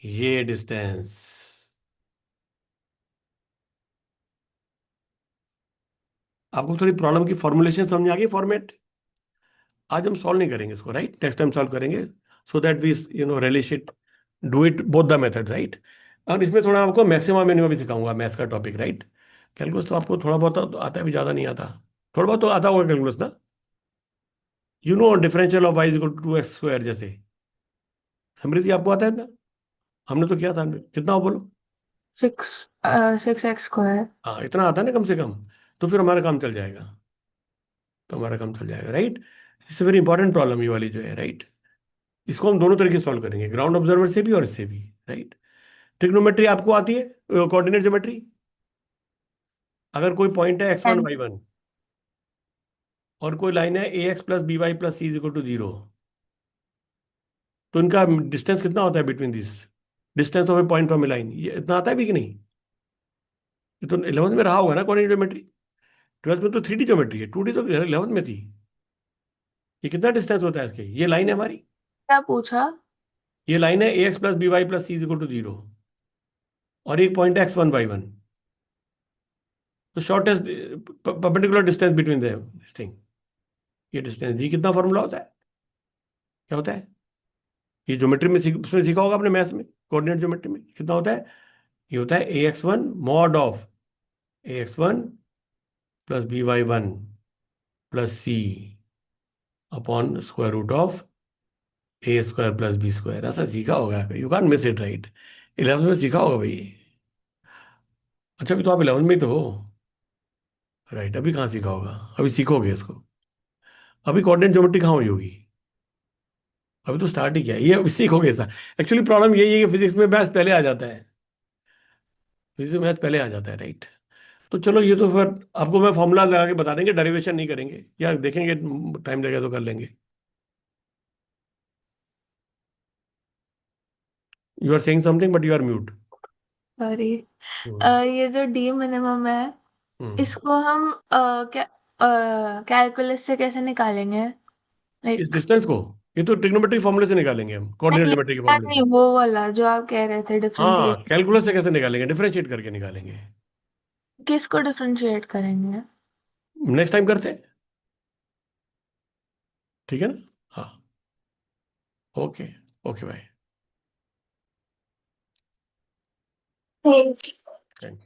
ये डिस्टेंस। आपको थोड़ी प्रॉब्लम की फॉर्मुलेशन समझ आ गई, फॉर्मेट? आज हम सॉल्व नहीं करेंगे इसको, राइट? नेक्स्ट टाइम सॉल्व करेंगे, so that we relish it, do it both the method, right? और इसमें थोड़ा आपको मैक्सिमम मिनिमम भी सिखाऊंगा, मैथ्स का टॉपिक, राइट? कैलकुलस तो आपको थोड़ा बहुत तो आता है, भी ज़्यादा नहीं आता। थोड़ा बहुत तो आता होगा कैलकुलस ना? Differential of Y equal to 2x square जैसे। समृद्धि आपको आता है ना? हमने तो किया था, कितना हो बोलो? 6 6x²। हाँ, इतना आता है ना कम से कम, तो फिर हमारा काम चल जाएगा, तो हमारा काम चल जाएगा, राइट? इससे वेरी इंपॉर्टेंट प्रॉब्लम ये वाली जो है, राइट? इसको हम दोनों तरीके से सॉल्व करेंगे, ग्राउंड ऑब्जर्वर से भी और इससे भी, राइट? ट्रिग्नोमेट्री आपको आती है, कोऑर्डिनेट ज्योमेट्री? अगर कोई पॉइंट है x1 y1 और कोई लाइन है ax + by + c = 0, तो इनका डिस्टेंस कितना होता है between this, distance of A point from A line, ये इतना आता है भी कि नहीं? ये तो 11th में रहा होगा ना कोऑर्डिनेट ज्योमेट्री। 12th में तो 3D ज्योमेट्री है, 2D तो 11th में थी। ये कितना डिस्टेंस होता है इसके, ये लाइन है हमारी, क्या पूछा? ये लाइन है ax + by + c = 0, और एक पॉइंट है x1 y1, तो shortest perpendicular distance between the thing, ये डिस्टेंस जी कितना फॉर्मूला होता है, क्या होता है? ये ज्योमेट्री में उसमें सीखा होगा आपने, मैथ्स में कोऑर्डिनेट ज्योमेट्री में कितना होता है? ये होता है ax1 mod of ax1 + by1 + c upon √(a²+b²), ऐसा सीखा होगा, you can miss it, right? 11th में सीखा होगा भाई। अच्छा, अभी तो आप 11th में ही तो हो, राइट? अभी कहाँ सीखा होगा, अभी सीखोगे इसको, अभी कोऑर्डिनेट ज्योमेट्री कहाँ हुई होगी, अभी तो स्टार्ट ही किया है। ये अभी सीखोगे ऐसा। एक्चुअली प्रॉब्लम यही है कि फिजिक्स में मैथ्स पहले आ जाता है, फिजिक्स में मैथ्स पहले आ जाता है, राइट? तो चलो, ये तो फिर आपको मैं फॉर्मूला लगा के बता देंगे, डेरिवेशन नहीं करेंगे, या देखेंगे टाइम लगेगा तो कर लेंगे। You are saying something but you are mute. Sorry. Hmm. ये जो डी मिनिमम है, हम्म। इसको हम क्या कैलकुलस से कैसे निकालेंगे? इस लाइक, डिस्टेंस को, ये तो ट्रिग्नोमेट्रिक फॉर्मूले से निकालेंगे हम, कोऑर्डिनेट नहीं, ज्योमेट्री के फॉर्मूले नहीं, से। वो वाला जो आप कह रहे थे, हाँ, डिफरेंशिएट। कैलकुलस से कैसे निकालेंगे, डिफरेंशिएट करके निकालेंगे। किसको डिफरेंशिएट करेंगे? नेक्स्ट टाइम करते हैं, ठीक है ना? हाँ, okay, okay, bye. Thank thank